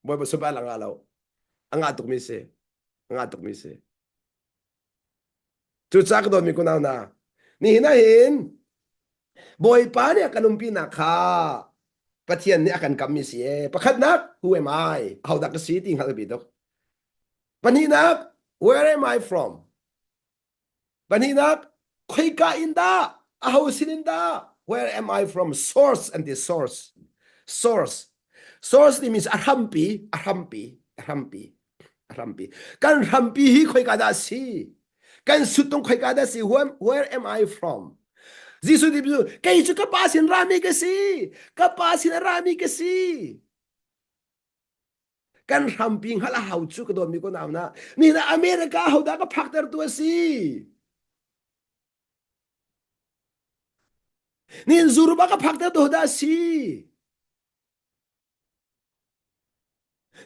บอยปัสบายหลังเราอ่างอาตุกมิเสอ่างอาตุกมิเสจุดซักโดนมีคนเอาหน้านี่นะเห็นบอยป้าเนี่ยกันลุมปีนักขาปะเทียนเนี่ยกันกำมีเสียประคัดนัก who am I เอาดักสีติงฮัลบิดอกปนีนัก where am I from ปนีนักใครกาอินดาเอาสินินดา where am I from source and the sourceนี่ means อารัมปีกันรัมปีฮีใครกาดาสีกันสุดตรงใครกาดาสี where am I from Jisu di bisu, kay isu kapasin rami kasi. Kan ramping hala hauchu ka don mi ko nam na. Ni na Amerika hauda ka factor tu si. Ni Zuruba ka factor tu hauda si.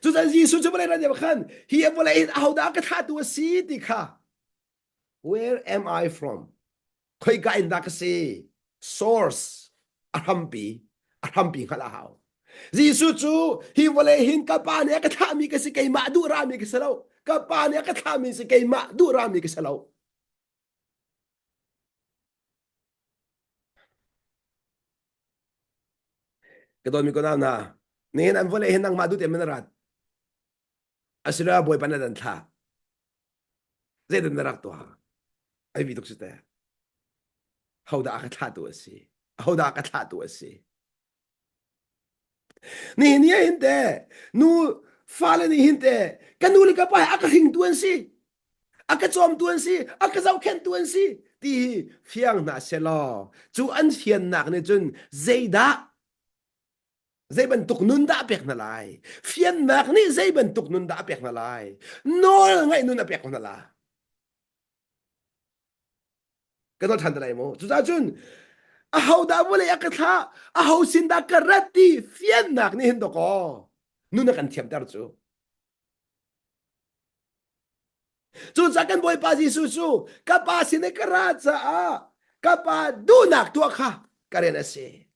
So sa Jisu chu boleh raja kan, hiya boleh hauda ka tha tu si di ka. Where am I from? Koi ka inda kasi source arampi hala hao Jisu chu hi wale hin ka pa ne ka thami kasi kay ma du rami ka salaw ka pa ne ka thami si kay ma du rami ka salaw cái tôi mình có nào na nên anh vô lệ hiện năng mà đủ tiền mình ra asira boy panadan tha zai dan rak to ai vi tok sita hauda ka tha tu asi hauda ka tha tu asi ni hinte nu fala ni hinte kanuli ka pa aka hing tuan si aka chom tuan si aka zau khen tuan si ti fiang na selo chu an hian nak ne chun zeida zai ban tuk nun da pek na lai fian nak ni zai ban tuk nun da pek na lai nol ngai nun a pek na la cái đó thành này mo chú cha chun a hau da vô lệ cái tha a hau sin da cái rati phiền nạc ni hin đó có nu na kan thiam tar chú cha kan boy pa ji su su ka pa sin cái ra cha a ka pa du nak tua kha karen ase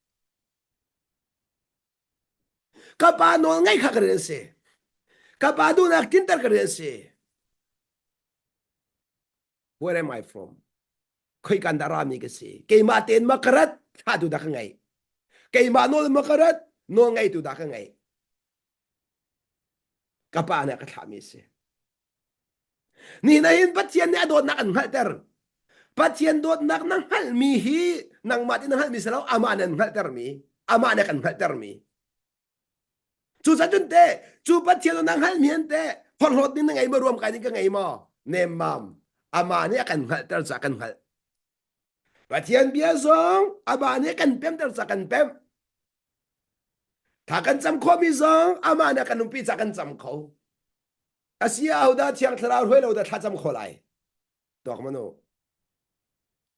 ka pa no ngai kha karen ase ka pa du nak tin tar karen ase where am I from khoi kan dara mi cái si ke ma ten ma karat ha du da ka ngai ke ma no ma karat no ngai tu da ka ngai ka pa na ka tha mi se ni na hin pathian ne adot nak an hal ter pathian dot nak nang hal mi hi nang ma tin hal mi selo ama nan hal ter mi ama na kan hal ter mi chu sa chun te chu pathian nang hal mi an te hon hot ni ngai ma rwam kai ni ka ngai mo nem mam ama ne kan hal ter sa kan hal pathian bia zong ama ne kan pem ter sa kan pem tha kan cham kho mi zong ama na kan pi sa kan cham kho asia au da thiang thara hoi lo da tha cham kho lai dok mano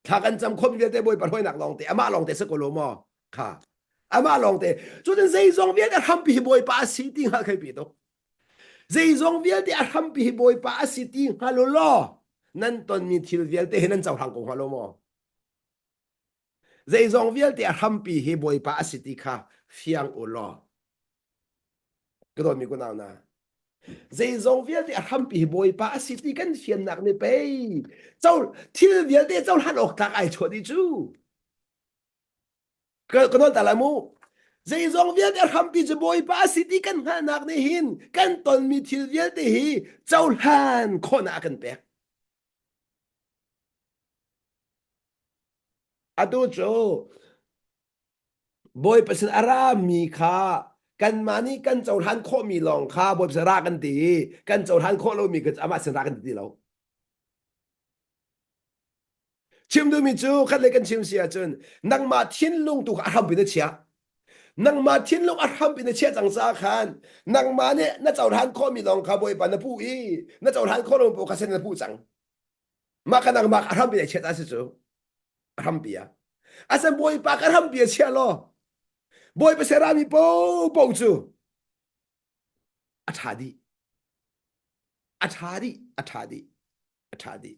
thàกันจำคนเวียนแต่บอยปัดห้อยหนักลองเตะอามาลองเตะสกุลมอค่ะอามาลองเตะจนใจจงเวียนแต่ทำปีบอยป้าสิติงหาใครปีตกใจจงเวียนแต่ทำปีบอยป้าสิติงฮาโลโลนั่นตอนมีทิลเวียนแต่เห็นนั่นเจ้าทางกงฮาโลมอใจจงเวียนแต่ทำปีบอยป้าสิติค่ะเฟียงโอโลก็โดนมีคนเอานะdây dòng việt thì hâm bị bồi ba xí thì cần phiền nặng này bé cháu thiên việt thì cháu hát ốc thạc ai cho đi chú cái đó ta là mu dây dòng việt thì hâm bị bồi ba xí thì cần hát nặng này hin cần tuần mi thiên việt thì cháu han con à cần bé à đâu chú bồi ba xin aram mi khaกันมานี่กันเจ้าท่านโคมีลองคาบนสระกันตีกันเจ้าท่านโคเรามีก็อามาสระกันตีเราชิมดูมีจูคันเลยกันชิมเสียจนนังมาทิ้นลุงตุกอารัมปินเชียนังมาทิ้นลุงอารัมปินเชียจังสาขันนังมาเนี่ยน่าเจ้าท่านโคมีลองคาบอยปันนผู้อีน่าเจ้าท่านโคลงปกเสนผู้จังมากันนังมาอารัมปินเชียตาสิจูอารัมปิยาอาศัยบอยปากอารัมปินเชียโลบอยไปเสรามีปูจูอาชาดีอาชาดีอาชาดีอาชาดี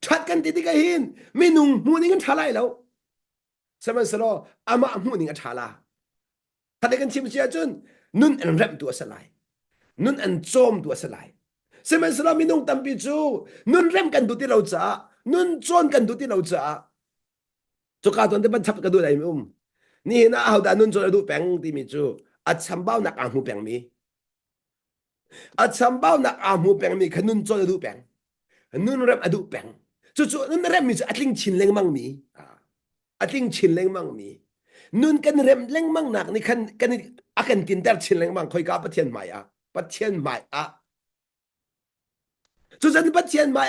ชัดกันติดกันหินไม่นุ่งมูนิ่งกันชาไลแล้วสมัยสโลอามามูนิ่งกันชาลาถ้าได้กันชิมเชียจนนุ่นอันเริ่มตัวสลายนุ่นอันโจมตัวสลายสมัยสโลไม่นุ่งตั้มปิจูนุ่นเริ่มกันดูที่เราจ้านุ่นโจมกันดูที่เราจ้าจุกาตัวนี้มันทับกันดูได้ไหมนี่นะเอาแต่นุ่นโจมดูแปงที่มีจูอัดชัมบ้านักอ่างหูแปงมีอัดชัมบ้านักอ่างหูแปงมีขนุนโจมดูแปงนุ่นเริ่มอดูแปงจู่ๆนุ่นเริ่มมีอัดลิงชินเล้งมั่งมีอัดลิงชินเล้งมั่งมีนุ่นกันเริ่มเล้งมั่งหนักนี่กันอากันกินแต่ชินเล้งมั่งคอยกับปะเทียนใหม่ปะเทียนใหม่จู่ๆนี่ปะเทียนใหม่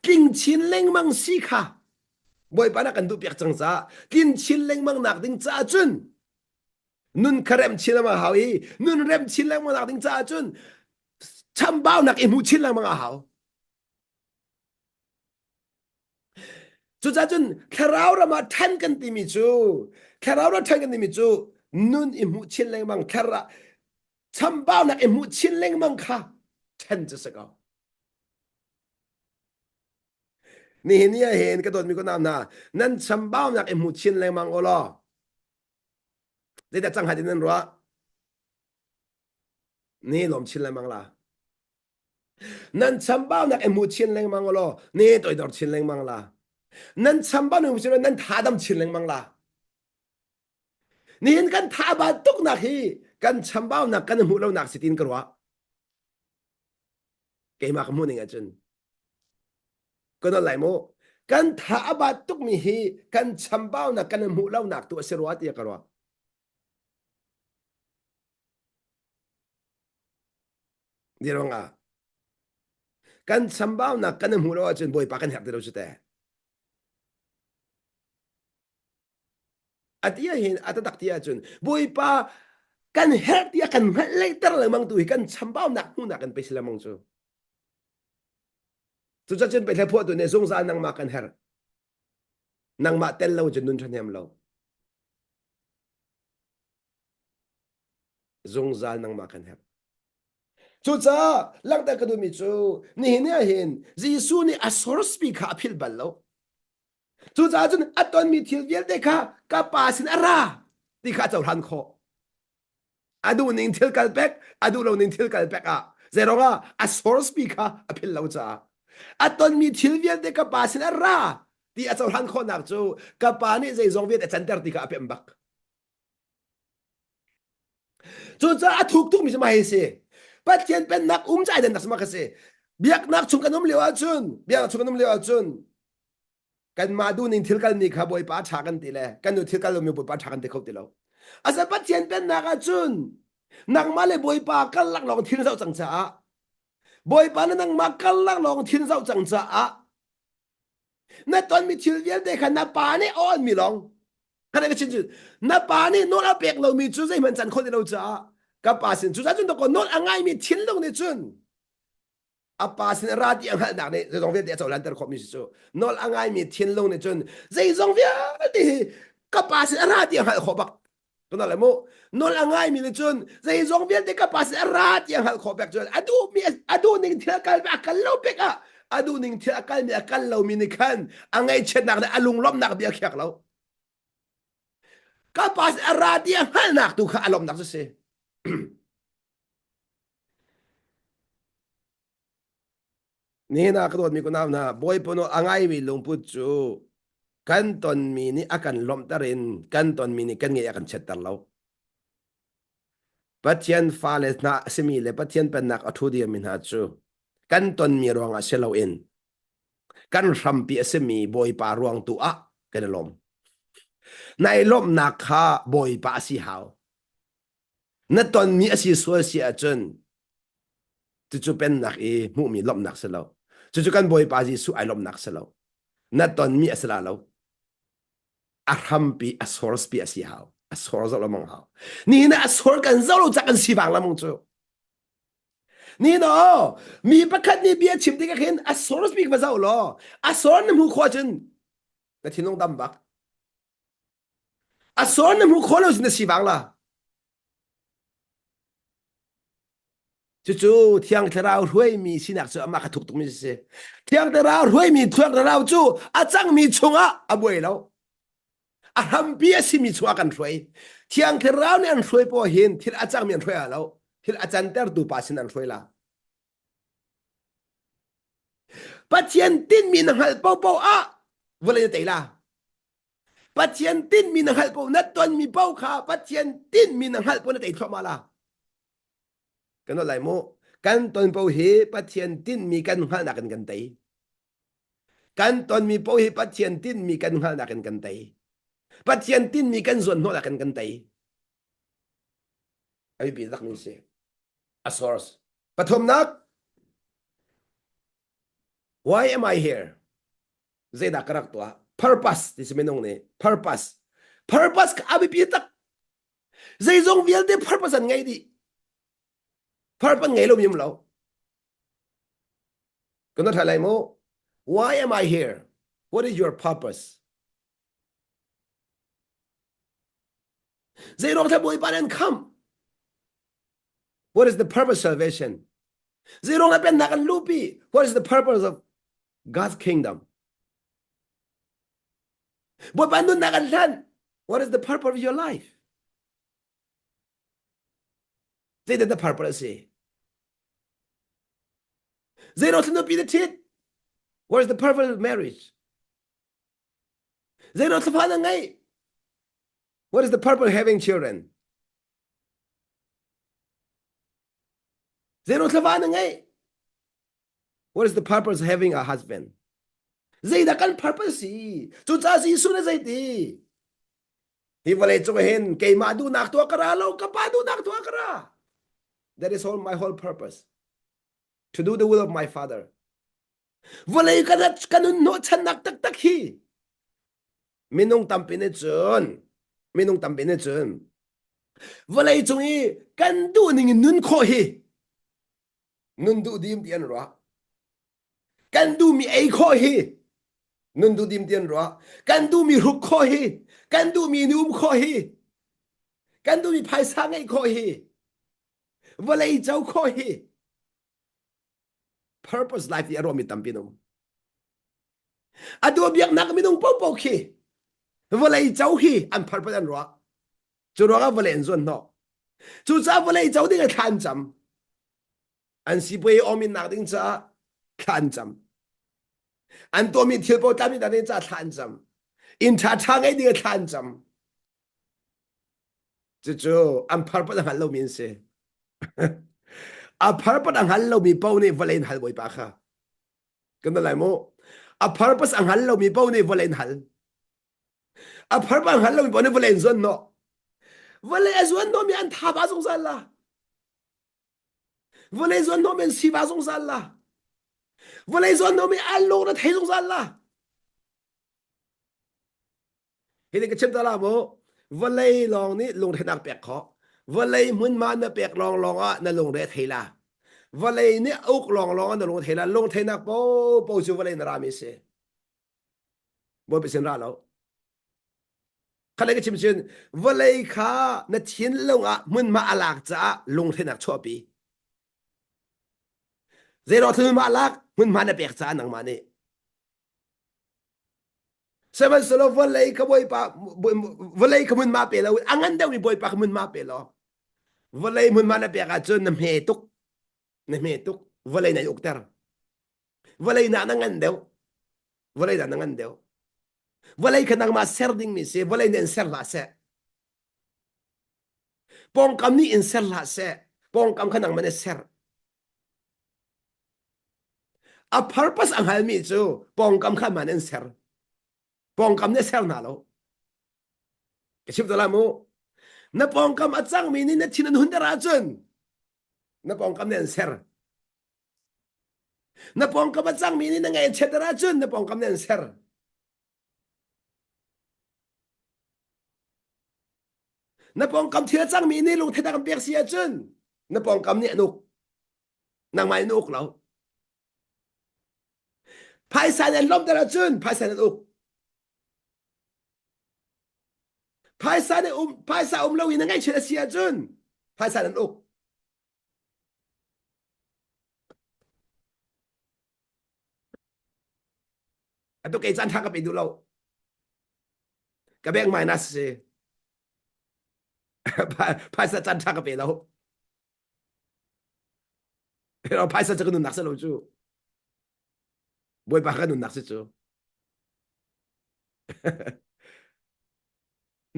ลิงชินเล้งมั่งสิค่ะบ่อยปานักกันดูเปียกจังซาลิงชินเล้งมั่งหนักดิ้งจ้าจุนนุ่นคาเริ่มชินมาหาวีนุ่นเริ่มชินเล้งมั่งหนักดิ้งจ้าจุนชัมบ้านักอิมูชินเล้งมั่งหาจุดจ้าจุนแค่เรามาทันกันติมิจูแค่เราทันกันติมิจูนุ่นอิมุชินเล้งมังแค่ละชัมบ้านักอิมุชินเล้งมังค่ะทันจะสกอนี่เห็นกระโดดมีคนนำนะนั่นชัมบ้านักอิมุชินเล้งมังโอลอได้แต่จังหัดนั่นรัวนี่ลมชินเล้งมังละนั่นชัมบ้านักอิมุชินเล้งมังโอลอนี่ตัวดอดชินเล้งมังละนั่นชัมบ้านักอิมุชินนั่นท่าดำชินเล้งมังละ Nihin kan thaba tuk nak hi kan chambao nak kan mu lo nak sitin karwa ke mak mu ning achun kono lai mo kan thaba tuk mi hi kan chambao nak kan mu lo nak tu serwa ti karwa dirong a kan chambao nak kan mu lo achun boy pa kan hak dilo chute atia hin ata tak tia chun boy pa kan hak tia kan hal lai tar lang mang tu hi kan chambao nak mu nak kan pe sila mang chu tu cha chen pe the pho tu ne zong za nang ma kan her nang ma tel lo chun nun chan hem lo zong za nang ma kan her chu cha lang ta ka du mi chu ni ne hin jisu ni asor speak kha phil bal lo chu cha chun aton mi thil vel de kha ka pa sin ara ti kha chau han kho adu ning thil kal pek adu lo ning thil kal pek a zeronga asor speak kha phil lo cha aton mi thil vel de ka pa sin ara ti a chau han kho nak chu ka pa ni zai zong vet a chanter ti kha apem bak chu cha a thuk tuk mi ma he se bắt thiên bên nặc chạy đến nặc mà cái gì biết nặc chung cái nôm liều chun biết chung cái nôm liều chun cái mà đu nín thiếu cái ní khá bồi bá chả cái gì lệ cái nụ thiếu cái lồng bồi bá chả cái gì không được đâu à sao bắt thiên bên nặc chun nặc mà lại bồi bá cái lăng lòng thiên sao chẳng chả bồi bá nó nặc mà cái lăng lòng thiên sao chẳng chả nãy tuần mi thiếu viên để khăn nạp bá này ôn mi lòng cái này cái chuyện gì nạp bá này nó là bẹc lâu mi chú dây mình chẳng không được đâu chả cái bá xin chú giá chun đâu có nó anh ai mi thiên lòng này chun apa sin rati ang hal nak ne zong ve de chau lan ter khom mi su nol angai mi thiên long ne chun zai zong ve ti ka pa sin rati ang hal kho bak to na le mo nol angai mi ne chun zai zong ve de ka pa sin rati ang hal kho bak chun adu ning thia kal ba kal lo pek a adu ning thia kal mi kal lo mi ni khan angai chen nak ne alung lom nak bia khyak lo ka pa sin rati ang hal nak tu kha alom nak seนี่นะกระโดดมีคนน้ำนะบอยปนอ่างไอวิลงพุจูกันตอนมีนี่อาการล้มตะเรนกันตอนมีนี่กันเงียกันเช็ดตลอดปัจจัยฟ้าเลสนะสมีเลปัจจัยเป็นนักอธุเดียมินหาจูกันตอนมีรวงอาเชลาเอ็นกันรัมปีสมีบอยปารวงตัวกันล้มในล้มนักข้าบอยปาสีหาวนั่นตอนมีสีสวยสีอาจนจู่ๆเป็นนักมุมีล้มนักเสลาจู่ๆกันบอยปาสีสวยล้มนักเสลานั่นตอนมีสลาเราอารัมปีอสอร์สปีสีหาวอสอร์สเรามองหาวนี่นะอสอร์กันเราจะกันสีบางละมงจูนี่เนาะมีประคัดนี่เบียชิมที่ก็เห็นอสอร์สปีกภาษาหรออสอร์นั่นหูขวาจนแต่ที่น้องดำบักอสอร์นั่นหูขวาเราจนสีบางละจู่ๆเที่ยงที่เรารวยมีสินักจะมาขัดถูกตรงนี้สิเที่ยงที่เรารวยมีเที่ยงที่เราจู่อาจังมีชงอ่ะอาบวยเราอาทำเบี้ยสิมีชงกันรวยเที่ยงที่เราเนี่ยรวยพอเห็นที่อาจังมีรวยเราที่อาจารย์เตอร์ดูปัสนันรวยละปัจจัยตินมีนังหัลเป่าเป่าอ่ะวันเลยเตะละปัจจัยตินมีนังหัลเป่านัดตอนมีเป่าขาปัจจัยตินมีนังหัลเป่านัดเตะเข้ามาละกันอะไรโมกันตอนเป่าเฮปัจจัยตินมีกันหัลนักกันเตะกันตอนมีเป่าเฮปัจจัยตินมีกันหัลนักกันเตะปัจจัยตินมีกันส่วนหัวนักกันเตะไอ้ปีรักนี่สิอสอร์สปฐมนัก why am I here เจดักรักตัว purpose ที่สมัยน้องเนี่ย purpose ก็อาบิปีตักเจจงเวียลเด purpose อันไงดิ purpose ไงเรามีมั้งเราก็นั่นอะไรโม why am I here what is your purpose เจร้องทำบุญปานนั้นคำ what is the purpose of salvation เจร้องให้เป็นนักการลูปี what is the purpose of God's kingdom บุญปานนั้นนักการท่าน what is the purpose of your life เจเดน the purpose สิเจร้องทำนุปีเดทิด what is the purpose of marriage เจร้องทำพันยังไง What is the purpose of having children? Zero thavan ngay. What is the purpose of having a husband? Zay da kan purpose si. Chu cha si su na zay ti. Hi vale chu hen ke ma du nak to kara lo ka pa du nak to kara. That is all my whole purpose. To do the will of my Father. Vale ka dat kanun no chan nak tak tak hi. Minung tampine chun. Minung tampine chun. Vale chung hi kan du ning nun kho hi. Nun du dim tian ro. Kan du mi ai kho hi. Nun du dim tian ro. Kan du mi ruk kho hi. Kan du mi num kho hi. Kan du mi phai sang ai kho hi. Vale chau kho hi. Purpose life di aro mi tampinong. Ado biak nak minung pau pau ki. Vale chau hi an purpose an ro. Chu ro ga vale en zon no. Chu cha vale chau ding khan cham. An si pui omin nak ding cha khan cham. An to mi thil po tam mi da ding cha khan cham. In cha chang ai ding khan cham. Chu an purpose an lo min se. A purpose ang halo mi pau ni valen hal boy pa kha. Kanda lai mo. A purpose ang halo mi pau ni valen hal. A purpose ang halo mi pau ni valen zon no. Valen zon no mi an tha ba zong san la. Valen zon no mi si ba zong san la. Valen zon no mi an lo na thai zong san la. Hini ka chim ta la mo. Valen long ni long thai nak pek kho. Valen mun ma na pek long long a na long re thai la. Vale ni uk long long na long thela long thena po po chu vale na rami se bo pe sen ra lo khale ke chim chen vale kha na thin long a mun ma alak cha long thena chopi zero thu ma alak mun ma na pek cha nang ma ni seven solo vale ka boy pa vale ka mun ma pe lo angan daw ni boy pa mun ma pe lo vale mun ma na pek a chun na me tuk na me tuk vale na ukter vale na nangan daw vale na nangan daw vale ka nang ma ser ding mi se vale na ser la se pong kam ni in ser la se pong kam ka nang man ser a purpose ang hal mi chu pong kam kha man ser pong kam ne ser na lo ke chim da la mo na pong kam achang mi ni na thinan hun da ra chun na pong kam ne ser na pong kam achang mi ni na ngai chet da ra chun na pong kam ne ser na pong kam thia chang mi ni lung theda kam pek sia chun na pong kam ni nuk nang mai nuk lo phai san en lom da ra chun phai san en uk phai sa lo in ngai chet sia chun phai san en uk atu ke chan tha ka pe du lo ka bek minus se phai sa chan tha ka pe lo rồi phai sa cha ka nu nak sa lo chu boy pa ka nu nak sa chu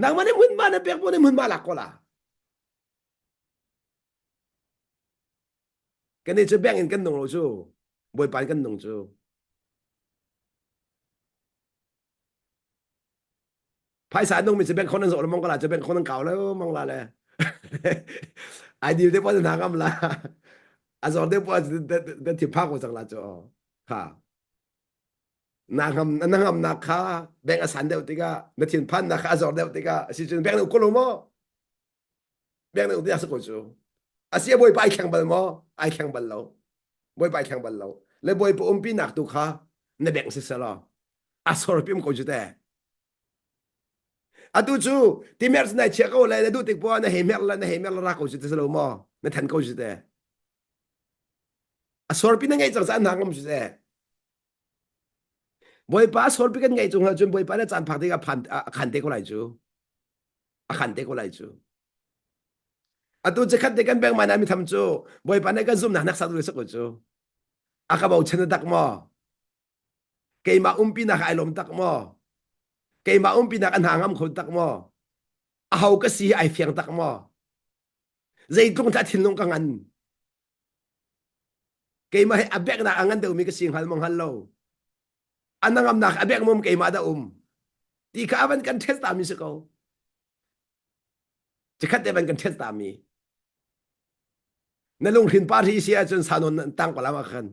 nang mane mun ma na pek mo ni mun ma la ko la cái này chưa beng in kan nong lo chu boy pa kan nong chu phai sa nong mi chưa beng khon zo lo mong ka la chưa beng khon kau lo mong la le ai đi de po na ngam la a zo de po de ti pa ko sang la chu ha nangam na kha beng a san de ti ga na tin pan na kha zo de ti ga si chen beng ko lo mo beng no de sa ko chu a sia boy pa ai khang bal mo ai khang bal lo boy pa khang bal lo le boy po pi nak tu kha na beng se sa lo a sor pim ko chu te a tu chu ti mer na che ko le du ti po na he mer la ra ko chu te sa lo mo na than ko chu te a sor pi na ngai chang san nangam chu te boy pa sor pi kan ngai chung ha chun boy pa na chan phak te ga phan khan te ko lai chu a khan te ko lai chu atu che khat de kan beng mana mi tham chu boy pa na kan zum na nak sa du sa ko chu a ka bau chen dak mo ke ma pi na khai lom tak mo ke ma pi na kan hangam khol tak mo a hau ka si ai fiang tak mo zai tung ta thin long ka ngan ke ma abek na angan de umi ka sing hal mong hallo anangam nak abek mum ke ma da ti ka ban kan test ta mi se koจะคัดได้ban kan test ta mi na lung hin pa thi sia chun sanon tang pa la ma khan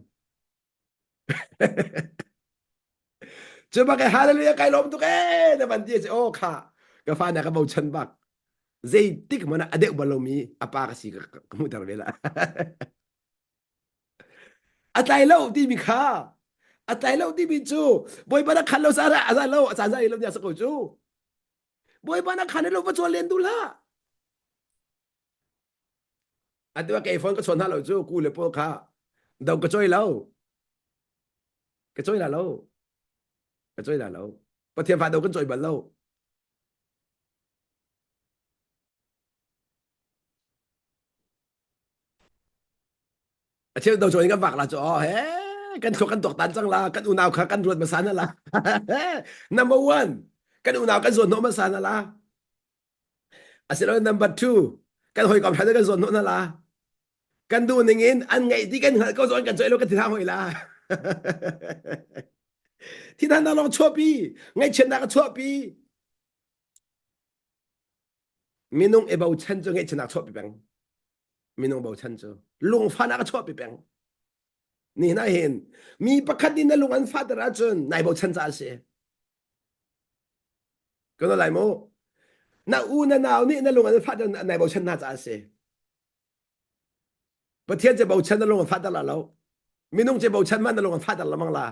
จะมาcái hallelujah cái lom tu cái na ban ti se o kha ka fa na ka bau chan bak zai tik mana adek balomi apa ka si ka mu tar vela atai lo ti mi kha atai lo ti mi chu boy bana khan lo sara asa lo sa sa lo ya sa ko chu boy bana khan lo ba chu len tu la atwa cái phone ko chon ha lo chu ku le po kha đâu có chơi lâu cái chơi là lâu cái chơi là lâu và thiên phạt đâu có chơi bẩn lâu chứ đâu chơi cái vạc là chỗ hé cái thuộc tán răng là cái u nào khá cái ruột mà sáng là number one cái u nào cái ruột nó mà sáng là xin lỗi number two cái hồi còn thấy cái ruột nó là cái đu này in ăn ngày đi cái câu rồi cái chơi lúc cái thì tham hồi là thì tham nó chua pi ngay trên đó cái chua pi mình nông e bảo chân cho ngay trên đó chua pi bằng mình nông bảo chân cho lùng pha nó cái chua pi bằngนี่น่าเห็นมีประคัดดินในลุงอันฟาดระจนนายบอกฉันจะเสียก็นั่นแหละโมน่าอูน่าหนาวนี่ในลุงอันฟาดนายบอกฉันน่าจะเสียประเทศจะบอกฉันในลุงอันฟาดละแล้วมีน้องจะบอกฉันมันในลุงอันฟาดละมั่งละ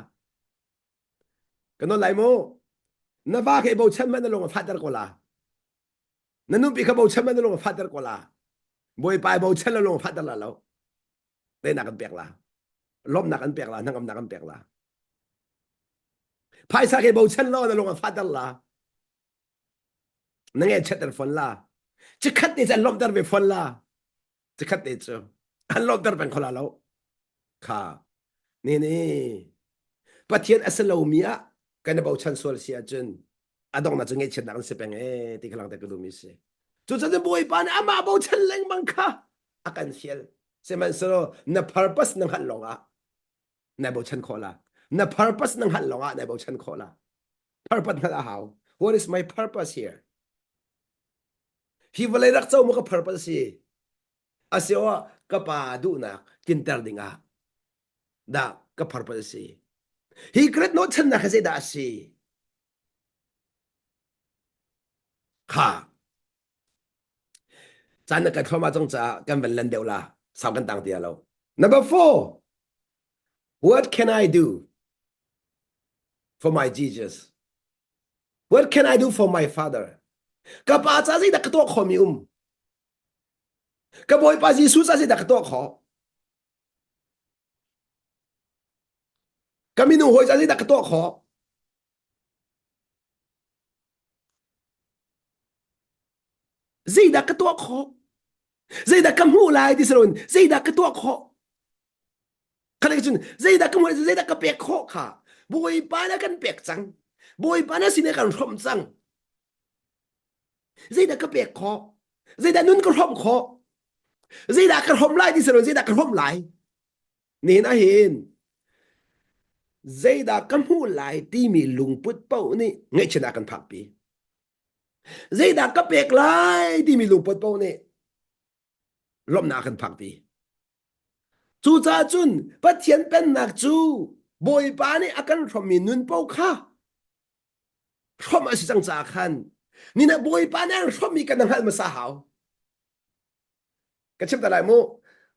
ก็นั่นแหละโมน่าว่าแค่บอกฉันมันในลุงอันฟาดละก็ละนั่นนุ่มปีเขาบอกฉันมันในลุงอันฟาดละก็ละบอยไปบอกฉันในลุงอันฟาดละแล้วได้หนักกันเปียกละล้มหนักกันเปียกละนั่งกันหนักกันเปียกละภายสักแค่บอกฉันล้อในลุงอันฟาดละนั่งเอ็ดเช็ดแต่ฝนละจะคัดนี่จะล้มแต่ไปฝนละจะคัดนี่จ้ะอันล้มแต่เป็นคนละแล้วค่ะนี่ประเทศอัสลามีอะกันบอกฉันส่วนเสียจนอดองน่าจะเงี้ยเช็ดหนักสิเป็นที่กำลังแต่กระดูมิเสจุดจะบวยปานอามาบอกฉันเล่งบังค่ะอาการเสียเสมันสโลน่ะ purpose นั่งหันหลงอ่ะนายบอกฉันขอละน่ะ purpose นั่งหันหลงอ่ะนายบอกฉันขอละ purpose นั่นละ how what is my purpose here พี่วันเลยรักเจ้ามันก็ purpose สิอาเสียวก็ป่าดูนักกินเตอร์ดิงอ่ะได้ก็ purpose สิฮีเกรดโนฉันนักเสียดาสิค่ะจันนักกันเข้ามาจงจะกันเป็นเล่นเดียวละสาวกันต่างเดียวเรา number four what can I do for my Jesus what can I do for my father กับอาจารย์สิดักตัวขอมีกับบอยปาจีสุซาสิดักตัวขอกับมินูหอยซาสิดักตัวขอสิดักตัวขอสิดักคำหูลายดิสโลนสิดักตัวขอขณะที่สิดักคำหูสิดักเปียกขอค่ะบอยปานะกันเปียกจังบอยปานะสิเนี่ยกันพร้อมจังสิดักเปียกขอสิดักนุ่นก็พร้อมขอสิดักกันพร้อมลายดิสโลนสิดักกันพร้อมลายนี่นะเห็นdây đã cắm hú lại tí mì lùng bút bao nè ngay trên đã cần phạt bì dây đã cấp bẹc lại tí mì lùng bút bao nè lom na cần phạt bì chú cha chun bắt thiên bên nạc chú bồi ba nè akan from mi nun bao kha from ở sang cha khan ni na bồi ba nè from mi kan hal mà sa hao cái chim ta lại mo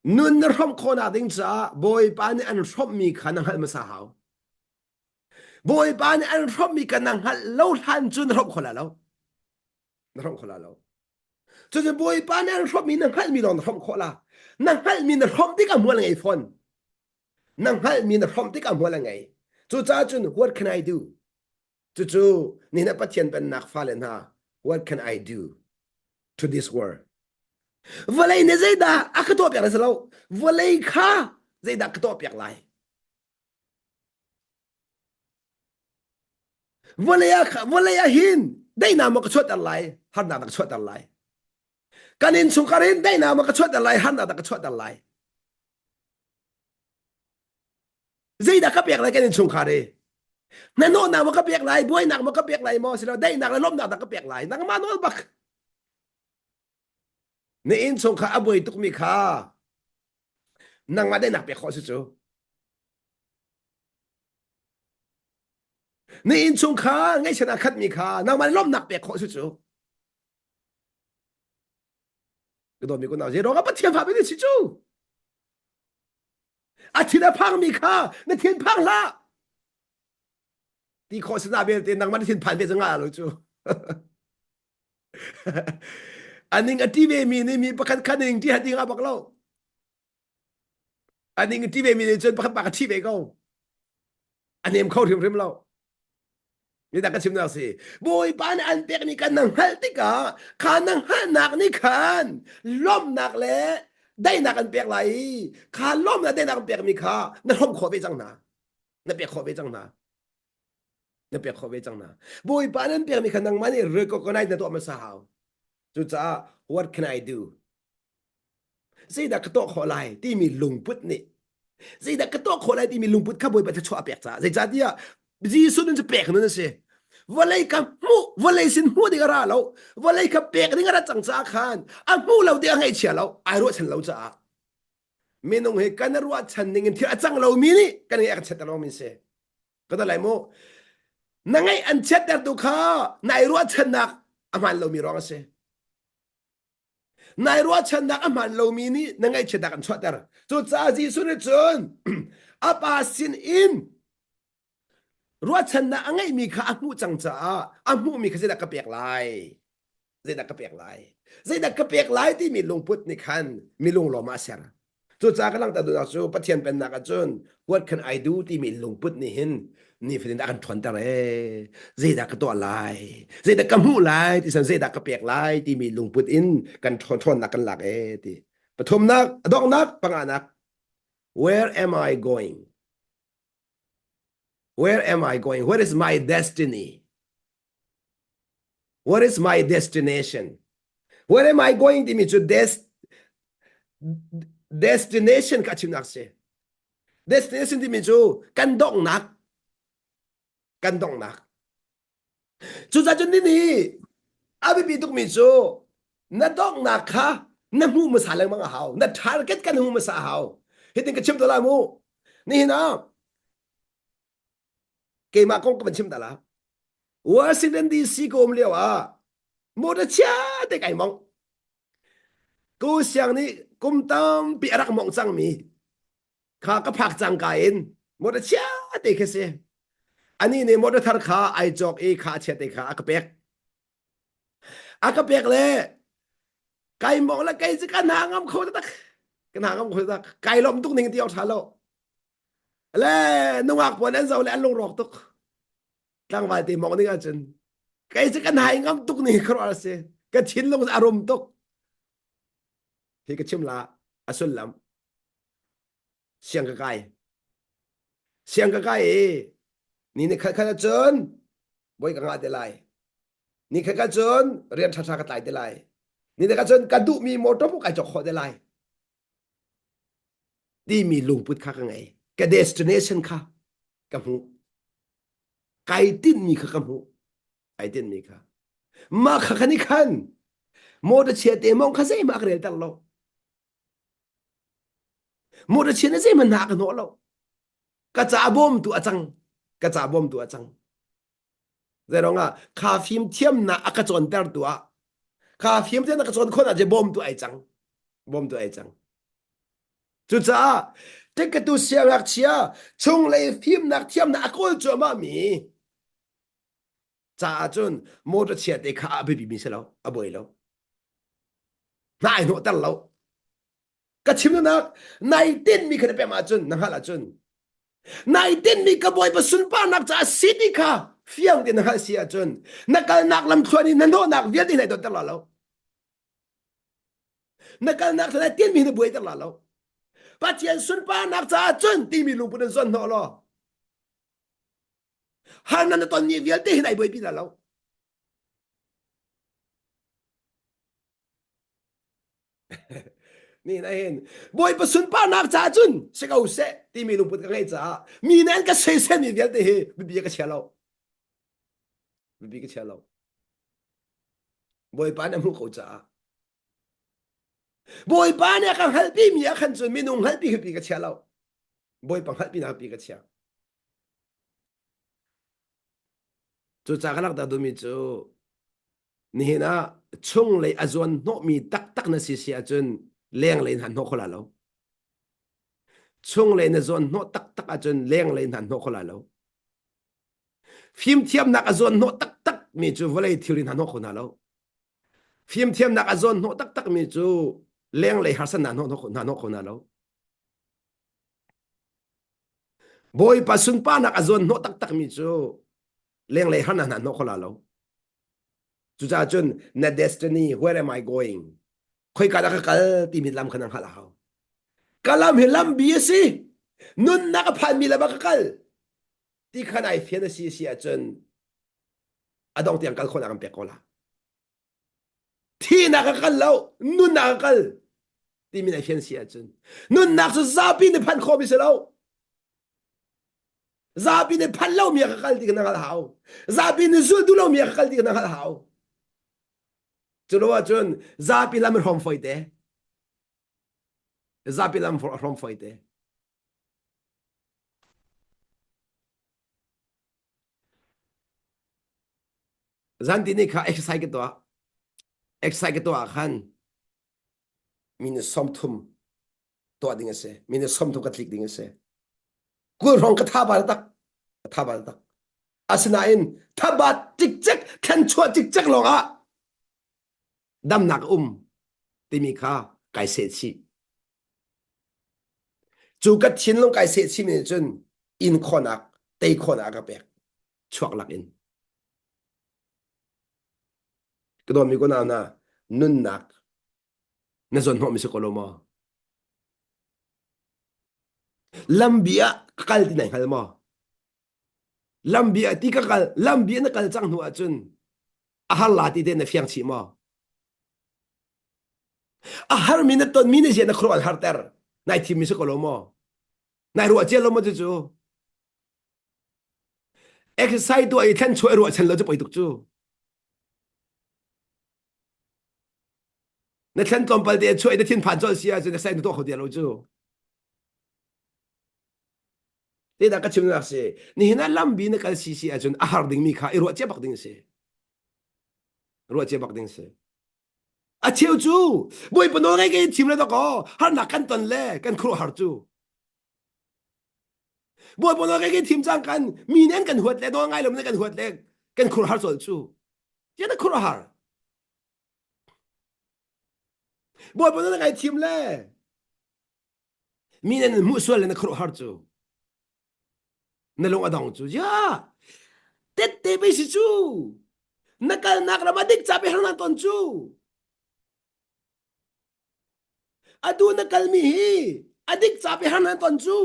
nun from khona ding cha bồi ba nè an from mi kan hal mà sa hao bồi ba nè an from mi kan hal lâu han chun from khola lâu from khola lâu cho nên bồi ba nè an from mi nang hal mi long from khola nang hal mi na from tik am wala ngai phone nang hal mi na from tik am wala ngai chu cha chun what can I do chu ni na pathian ben nak falen ha what can I do to this world valai ne zaida akato pyak la lo valai kha zaida akato pyak lai valaya hin ได้นามันก็ชดอะไรฮันนาตักชดอะไรการอินสุขารินได้นามันก็ชดอะไรฮันนาตักชดอะไรใจดักก็เปียกอะไรกันอินสุขารีนั่นโน่นนามันก็เปียกไรบวยหนักมันก็เปียกไรมอสิเราได้หนักแล้วล้มหนักตักก็เปียกไรนักมาโน่นบักในอินสุขาอบวยตุกมีค่านังมาได้หนักเปียกคอสุดในอินสุขาไงชนะคัดมีค่านังมาล้มหนักเปียกคอสุดก็โดนมีคนเอาเจรอก็ปะเทียนผ่าไปได้สิจูอาทิตย์ละพังมีค่าในเทียนพังละที่โฆษณาเบลเตียนนังมันเทียนผ่านไปจังอ่ะลูกจูอันนี้อธิเวมีนี่มีประกันคันหนึ่งที่หัดยิงอาบอกเราอันนี้อธิเวมีนี่จนประกันปากที่เวก็อันนี้มันเข้าถึงเรื่องเรานี่แต่ก็ชิมแล้วสิบอยปานอันเปียกนี่กันนังฮัลติกาขานังฮันหนักนี่ขันล้มหนักแล้วได้หนักกันเปียกไหลขาล้มแล้วได้หนักกันเปียกมีขานั่นห้องขอไปจังนะนั่นเปียกขอไปจังนะนั่นเปียกขอไปจังนะบอยปานอันเปียกมีขันนังมันนี่เรื่องก็ได้ในตัวมันสาวจุดจ้า what can I do สิดักตัวขอไลที่มีลุงพุทธนี่สิดักตัวขอไลที่มีลุงพุทธข้าบอยไปจะชอบเปียกจ้าสิจ้าที่อ่ะจีสุดนั่นจะเปียกนั่นสิวันไรกับมูวันไรสินหูดีกระเราวันไรกับเปียกดีกระจังจ้าขันอ่ะมูเราเดียงให้เชียเราไอ้รู้ฉันเราจ้าไม่น้องเฮกันรู้ฉันนิ่งที่อาจังเรามีนี่กันยังเช็ดเรามีเสก็ต้องไรโมนั่งไงอันเช็ดแต่ตัวข้านายรู้ฉันนักอามันเรามีร้องเสนายรู้ฉันนักอามันเรามีนี่นั่งไงเช็ดกันชดแต่จุดจ้าจีสุดจนอาปาสินอินรู้ฉันนักไงมีข้าอามูจังจ้าอามูมีข้าเสด็จกระเปียกลายเสด็จกระเปียกลายเสด็จกระเปียกลายที่มีลุงพุทธนี่คันมีลุงหล่อมาเสียจุดจ้ากำลังตัดดูนักสู้ปะเทียนเป็นนักจน what can I do ที่มีลุงพุทธนี่เห็นนี่เป็นนักทวนตะเรเสด็จกระตัวลายเสด็จกระหูลายที่สันเสด็จกระเปียกลายที่มีลุงพุทธอินกันทวนนักกันหลักที่ปฐมนักดอกนักปังอานัก where am I going where am I going what is my destiny what is my destination where am I going ที่มีจุด destination กับชิมนักเส destination ที่มีจุดกันดอกนักกันดอกนักจุดจ้าจุดนี้อาบิปีตุกมีจูนัดดอกนักค่ะนัดหูมาสาเลงมังหาวนัด target กันหูมาสาหาวเห็นติงกับชิมตัวละมูนี่นะเกมากงกับชิมตัวละวอชิงตันดีซีก็มเลียวอ่ะโมดเชียเด็กไอ้มองกูเสียงนี้กุมตั้มปีรักมองจังมีข้าก็พักจังกายนโมดเชียเด็กเสียอันนี้เนี่ยโมดทาร์ข้าไอจอกขาเชียเด็กข้าอักเปียกเลยไก่มองแล้วไก่จะกันหางำโคตรตักกันหางำโคตรตักไก่ล้มตุกหนึ่งเดียวทันแล้วแล้วนุ่งอักปนนั้นเราแล้วลงรอกตุกตั้งไว้ตีมองนี่กันจนไก่จะกันหางำตุกนี่ครอเสียก็ชินลงอารมณ์ตุกที่ก็ชิมละอสุลลำเสียงกะไก่เสียงกะไก่นี่นี่ข้าจะจนบ่อยกังอาเดลัยนี่ข้าจะจนเรียนชาๆกันไตเดลัยนี่ข้าจะจนกระดูมีโมโตพวกไก่จอกคอเดลัยที่มีลุงพุทธข้ากังไงกับ destination ข้ากับหูไก่ติ้นมีข้ากับหูไก่ติ้นมีข้ามาข้าคันนี้คันโมดเชียเตมองข้าเสียมากเรียนตลอดโมดเชียนั่นเสียมันหนักกันหัวเรากระจ่าบอมตัวจังกระจ่าบอมตัวจังเดี๋ยวงะข้าฟิล์มเทียมน่ะอากาศจนเตอร์ตัวข้าฟิล์มเทียมอากาศจนคนอาจจะบอมตัวไอ้จังบอมตัวไอ้จังจุดจ้าเด็กกระตุ้เสียรักเชียชงเลยฟิล์มนักเทียมน่ะอากาศจนมามีจ้าจนโมดเชียเด็กข้าไปบีมีเสียแล้วบ่อยแล้วนายโนตันแล้วก็ชิมนักนายเต้นมีคนไปมาจนนังฮัลจนนายเต้นมีกระบวยประสุนป้านักจ้าสิทธิค่ะเฟียงเดินหาเสียจนนักการนักลำทวนนี่นั่นโดนักเวียดที่ไหนตัวตลอดแล้วนักการนักทนายเต้นมีนบวยตลอดแล้วปัจจัยสุนป้านักจ้าจนที่มีลุงปุ่นส่วนหัวล้อฮานันตอนนี้เวียดที่ไหนบวยปีตลอดแล้ว นี่นะเห็นบอยประสุนป้านักจ่าจุนเสกเอาเสที่มีลูกปุตตะไงจ่ามีนั่นก็เสียเส้นมีเดียดเฮบิบีก็เชียร์เราบิบีก็เชียร์เราบอยป้าเนี่ยมุขเขาจ่าบอยป้าเนี่ยกันฮัลปีมีอะขันจุนมีนุ่งฮัลปีก็ปีก็เชียร์เราบอยปังฮัลปีนักปีก็เชียร์จุดจากกันลักตาดูมีจูนี่นะช่วงเลยอาจวนโนมีตักตักนะสิเสียจนเลี้ยงเลยหันโนคนละเราช่วงเลยนะจวนโนตักตักอาจนเลี้ยงเลยหันโนคนละเราฟิล์มเทียมนักอาจวนโนตักตักมีจูวอลเลย์ทิวรินหันโนคนละเราฟิล์มเทียมนักอาจวนโนตักตักมีจูเลี้ยงเลยฮัสนันโนคนละเราบอยปัสสุนป้านักอาจวนโนตักตักมีจูเลี้ยงเลยฮันนันโนคนละเราจุดจ้าจน na destiny where am I going ค่อยการักกัลที่มีลำขนาดฮัลเขากัลลำเห็นลำบีสินุ่นนักพันมีลำบักกัลที่ขนาดเฟียนซีเสียจนอดองเตียงกัลคนนักเปียกคนละที่นักกัลแล้วนุ่นนักกัลที่มีในเฟียนเสียจนนุ่นนักสุดซาบินพันโคบิสแล้วซาบินพันเล่ามีกัลที่กันนักเขาซาบินสุดดูเล่ามีกัลที่กันนักเขาจุดว่าจนซาบินลำมันหอมไฟเตะซาบินลำหอมไฟเตะจันทีนี้ข้าเอ็กซ์ไซต์ตัวขันมีนสมทุมตัวดิ่งเสมีนสมทุมกัตลิกดิ่งเสกูร้องกระทาบาลตักอาสนาอินทับาจิกจักขันชัวจิกจักลงอ่ะดำหนักที่มีข้าไก่เสียชีจูกัดชินลงไก่เสียชีมีจนอินคนนักเตยคนนักกับเบกชวกหลักอินก็โดนมีคนเอานะนุ่นนักในส่วนของมิสโกโลมาลัมเบียกัลที่ไหนกัลมาลัมเบียที่กัลลัมเบียนักกัลจังหัวจนอาหารลาที่เดนเฟียงชีมาอาหารมีนัตตนมีนเจนครัวฮาร์เตอร์ในทีมมิสโกโลมานายรัวเจลโลมาจู่เอ็กซ์ไซต์ตัวไอ้ท่านช่วยรัวฉันเราจะไปตุกจู่ในท่านตอมไปเดียช่วยในทีมผ่านจอเสียจนในไซต์ตัวเขาเดียวเราจู่ที่นักชิมนักเสียนี่นะลัมบีนักการซีซีจนอาหารดิ่งมีค่ารัวเจ็บบักดิ่งเสียรัวเจ็บบักดิ่งเสียอาเชียวจู่บุยปนโอไงกันทีมเลยตะก็ฮาร์นักกันตันเล่กันครัวฮาร์จู่บัวปนอะไรกันทีมจังกันมีเน้นกันหัวเล็กตัวไงเราไม่ได้กันหัวเล็กกันครัวฮาร์ส่วนชูยังได้ครัวฮาร์บัวปนอะไรทีมเล่มีเน้นมุสลิมในครัวฮาร์ชูในลงอดองชูย่าเต็ดเตะไปสิชูนักการนักรามาดิกจับไปหาหน้าตอนชูอดูนักการมีฮีอดิกจับไปหาหน้าตอนชู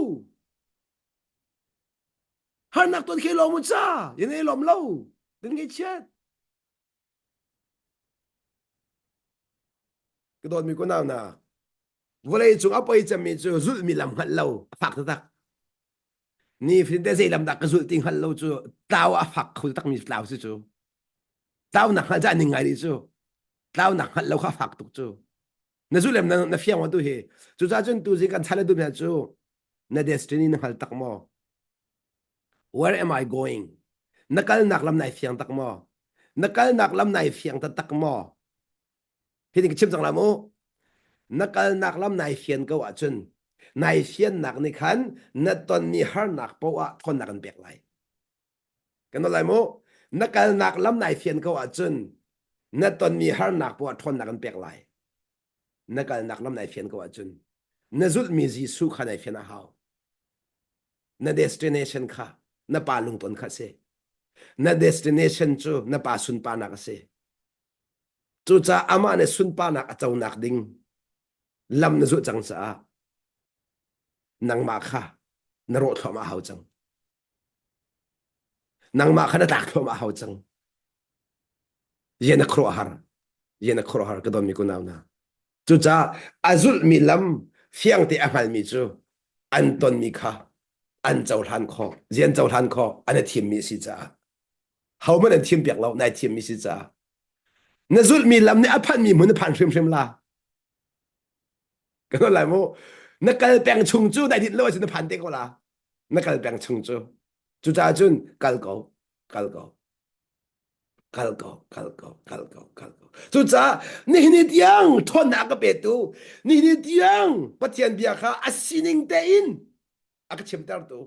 หานักตอนเคลอมุจ้ายังไงลมเล่าดึงไงเช็ดก็โดนมีคนเอาหน้าวันนี้จงเอาไปจะมีจูรุดมีลำหัดเล่าฝักตักนี่ฟินเดซี่ลำดักกระสุนติงหัดเล่าจูดาวฝักเขาตักมีลาวสิจูดาวหนักหัดจะยังไงดิจูดาวหนักหัดเล่าข้าฝักตุกจูนั่นจูเล่มนั่นเฟียงวันตุเฮจูจ้าจนตุสิกันทะเลดูเนี่ยจูนั่นเดสตินีนั่นหัดตักมอ where am I going นักการนักลำไหนเฟียงตักมอนักการนักลำไหนเฟียงตักมอพี่นี่ก็ชิมจังละโมนักการนักลำไหนเฟียงก็ว่าจนนายเฟียนนักนี่ขันนัดตอนนี้ฮาร์นักเพราะว่าทนนักกันเปียกไหลกันอะไรโมนักการนักลำไหนเฟียนก็ว่าจนนัดตอนนี้ฮาร์นักเพราะว่าทนนักกันเปียกไหลนักการนักลำไหนเฟียนก็ว่าจนนัดจุดมีจีสุขันไหนเฟียนหาวนัด destination ค่ะนัดปาลุงตนค่ะเสนัด destination จูนัดปาสุนปานักเสจูจ้าอามาเนี่ยสุนปานักเจ้านักดิ่งลำนัดจุดจังสานังมาค่ะนรกเข้ามาหาจังนังมาค่ะนตักเข้ามาหาจังเย็นครัวหาร์ก็โดนมีคนเอานะ chú cha azul mi lam phiang te amal mi chu an ton mi kha an chau than kho zian chau than kho an thim mi si cha hau man an thim piak lo nai thim mi si cha na zul mi lam ne aphan mi mun phan hrim hrim la cái lại mo na kal peng chung chu dai dit lo sin phan te ko la na kal peng chung chu chú cha chun kal ko kalko chú cha ni tiang thon na ka pe tu ni tiang pathian bia kha asining te in ak chem tar tu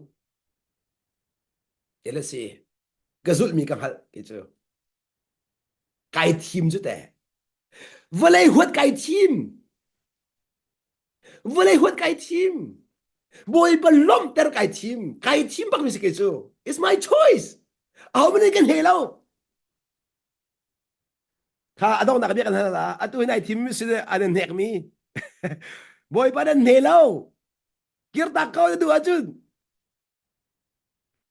elasi gazul mi ka hal ke chu kai thim chu te volei huat kai thim volei huat kai thim boy balom ter kai thim bak mi se ke chu it's my choice how many can helloข้าอดองนักเรียนกันละอัตุนายทีมมิสเดอันเนกมีบอยปานันเฮลโลกิร์ตักเขาดูอาจุน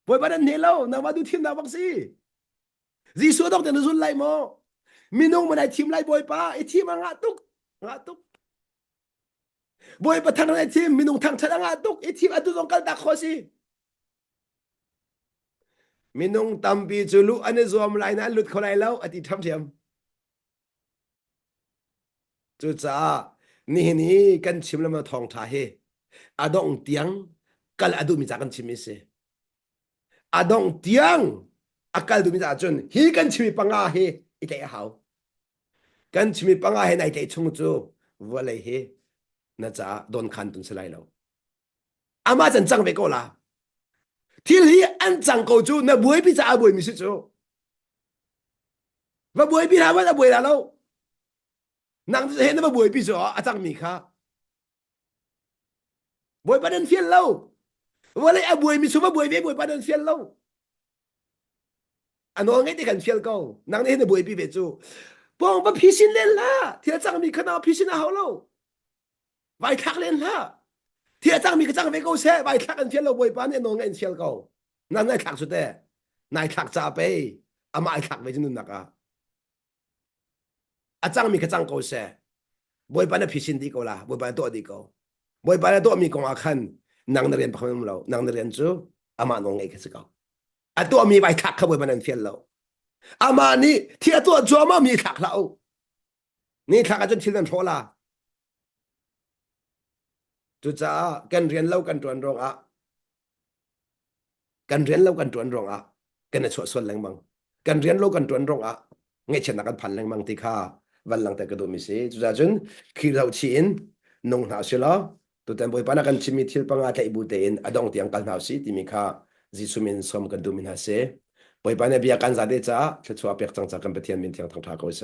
บอยปานันเฮลโลนามาดูทีมนาบักซีจีสุดอกแต่นสุนไลโมมินงมันไอทีมไลบอยปาไอทีมงาตุกบอยปาทางไอทีมมินงทางชนะงาตุกไอทีมอัตุตองกันตักเขาสิมินงตัมปีจูลุอันนี้รวมไลนั้นหลุดเขาไลแล้วอดีตทำเทียมchú cha ni kan chim lama thong tha he adong tiang kal adu mi cha kan chim se adong tiang akal du mi cha chun hi kan chimi panga he ite hau kan chimi panga he nai te chung chu wale he na cha don khan tun selai lo ama chan chang ve ko la thil hi an chang ko chu na buai pi cha buai mi si chu va buai pi la va buai la lo nàng thế nó mà buổi bây giờ à chẳng mi khá buổi bắt đầu phiền lâu với lại à buổi mi số mà buổi về buổi bắt đầu phiền lâu anh nói ngay thì cần phiền câu nàng thế nó buổi bây về chú bông bắt phi xin lên la thì chẳng mi khá nào phi xin nào lâu vài khắc lên la thì chẳng mi cái chẳng về câu xe vài khắc anh phiền lâu buổi bắt nên nói ngay phiền câu nàng ngay khắc số thế này khắc cha bê à mà ai khắc về chứ nè cả à chẳng mi cái chẳng câu xe bồi bán phi xin đi câu là bồi bán to đi câu bồi bán to mi công à khăn nàng nợ tiền bằng lâu nàng nợ tiền chú à mà nông ngay cái câu à to mi vài khắc bồi bán phiền lâu à mà ni thì to cho mà mi khắc lâu ni khắc cho thiên thô là chú cha cần riêng lâu cần tuần rong à cần riêng lâu cần tuần rong à cần là xuân lăng măng cần riêng lâu cần tuần rong à ngay trên là cần phản lăng măng thì khaวันหลังแต่ก็ดูมิสิจุดจุนคือเราชินนงหาสิละตัวแต่บอยปานักันชิมิทิลปังอาแต่อิบุเตนอดองที่ยังกันหาสิที่มีค่าจิสุมินสมกันดูมินหาเสบอยปานับียกันซาเดจ้าเชื่อชัวเปียกจังจากกันไปเทียนมินที่ยังทางทางเขาเส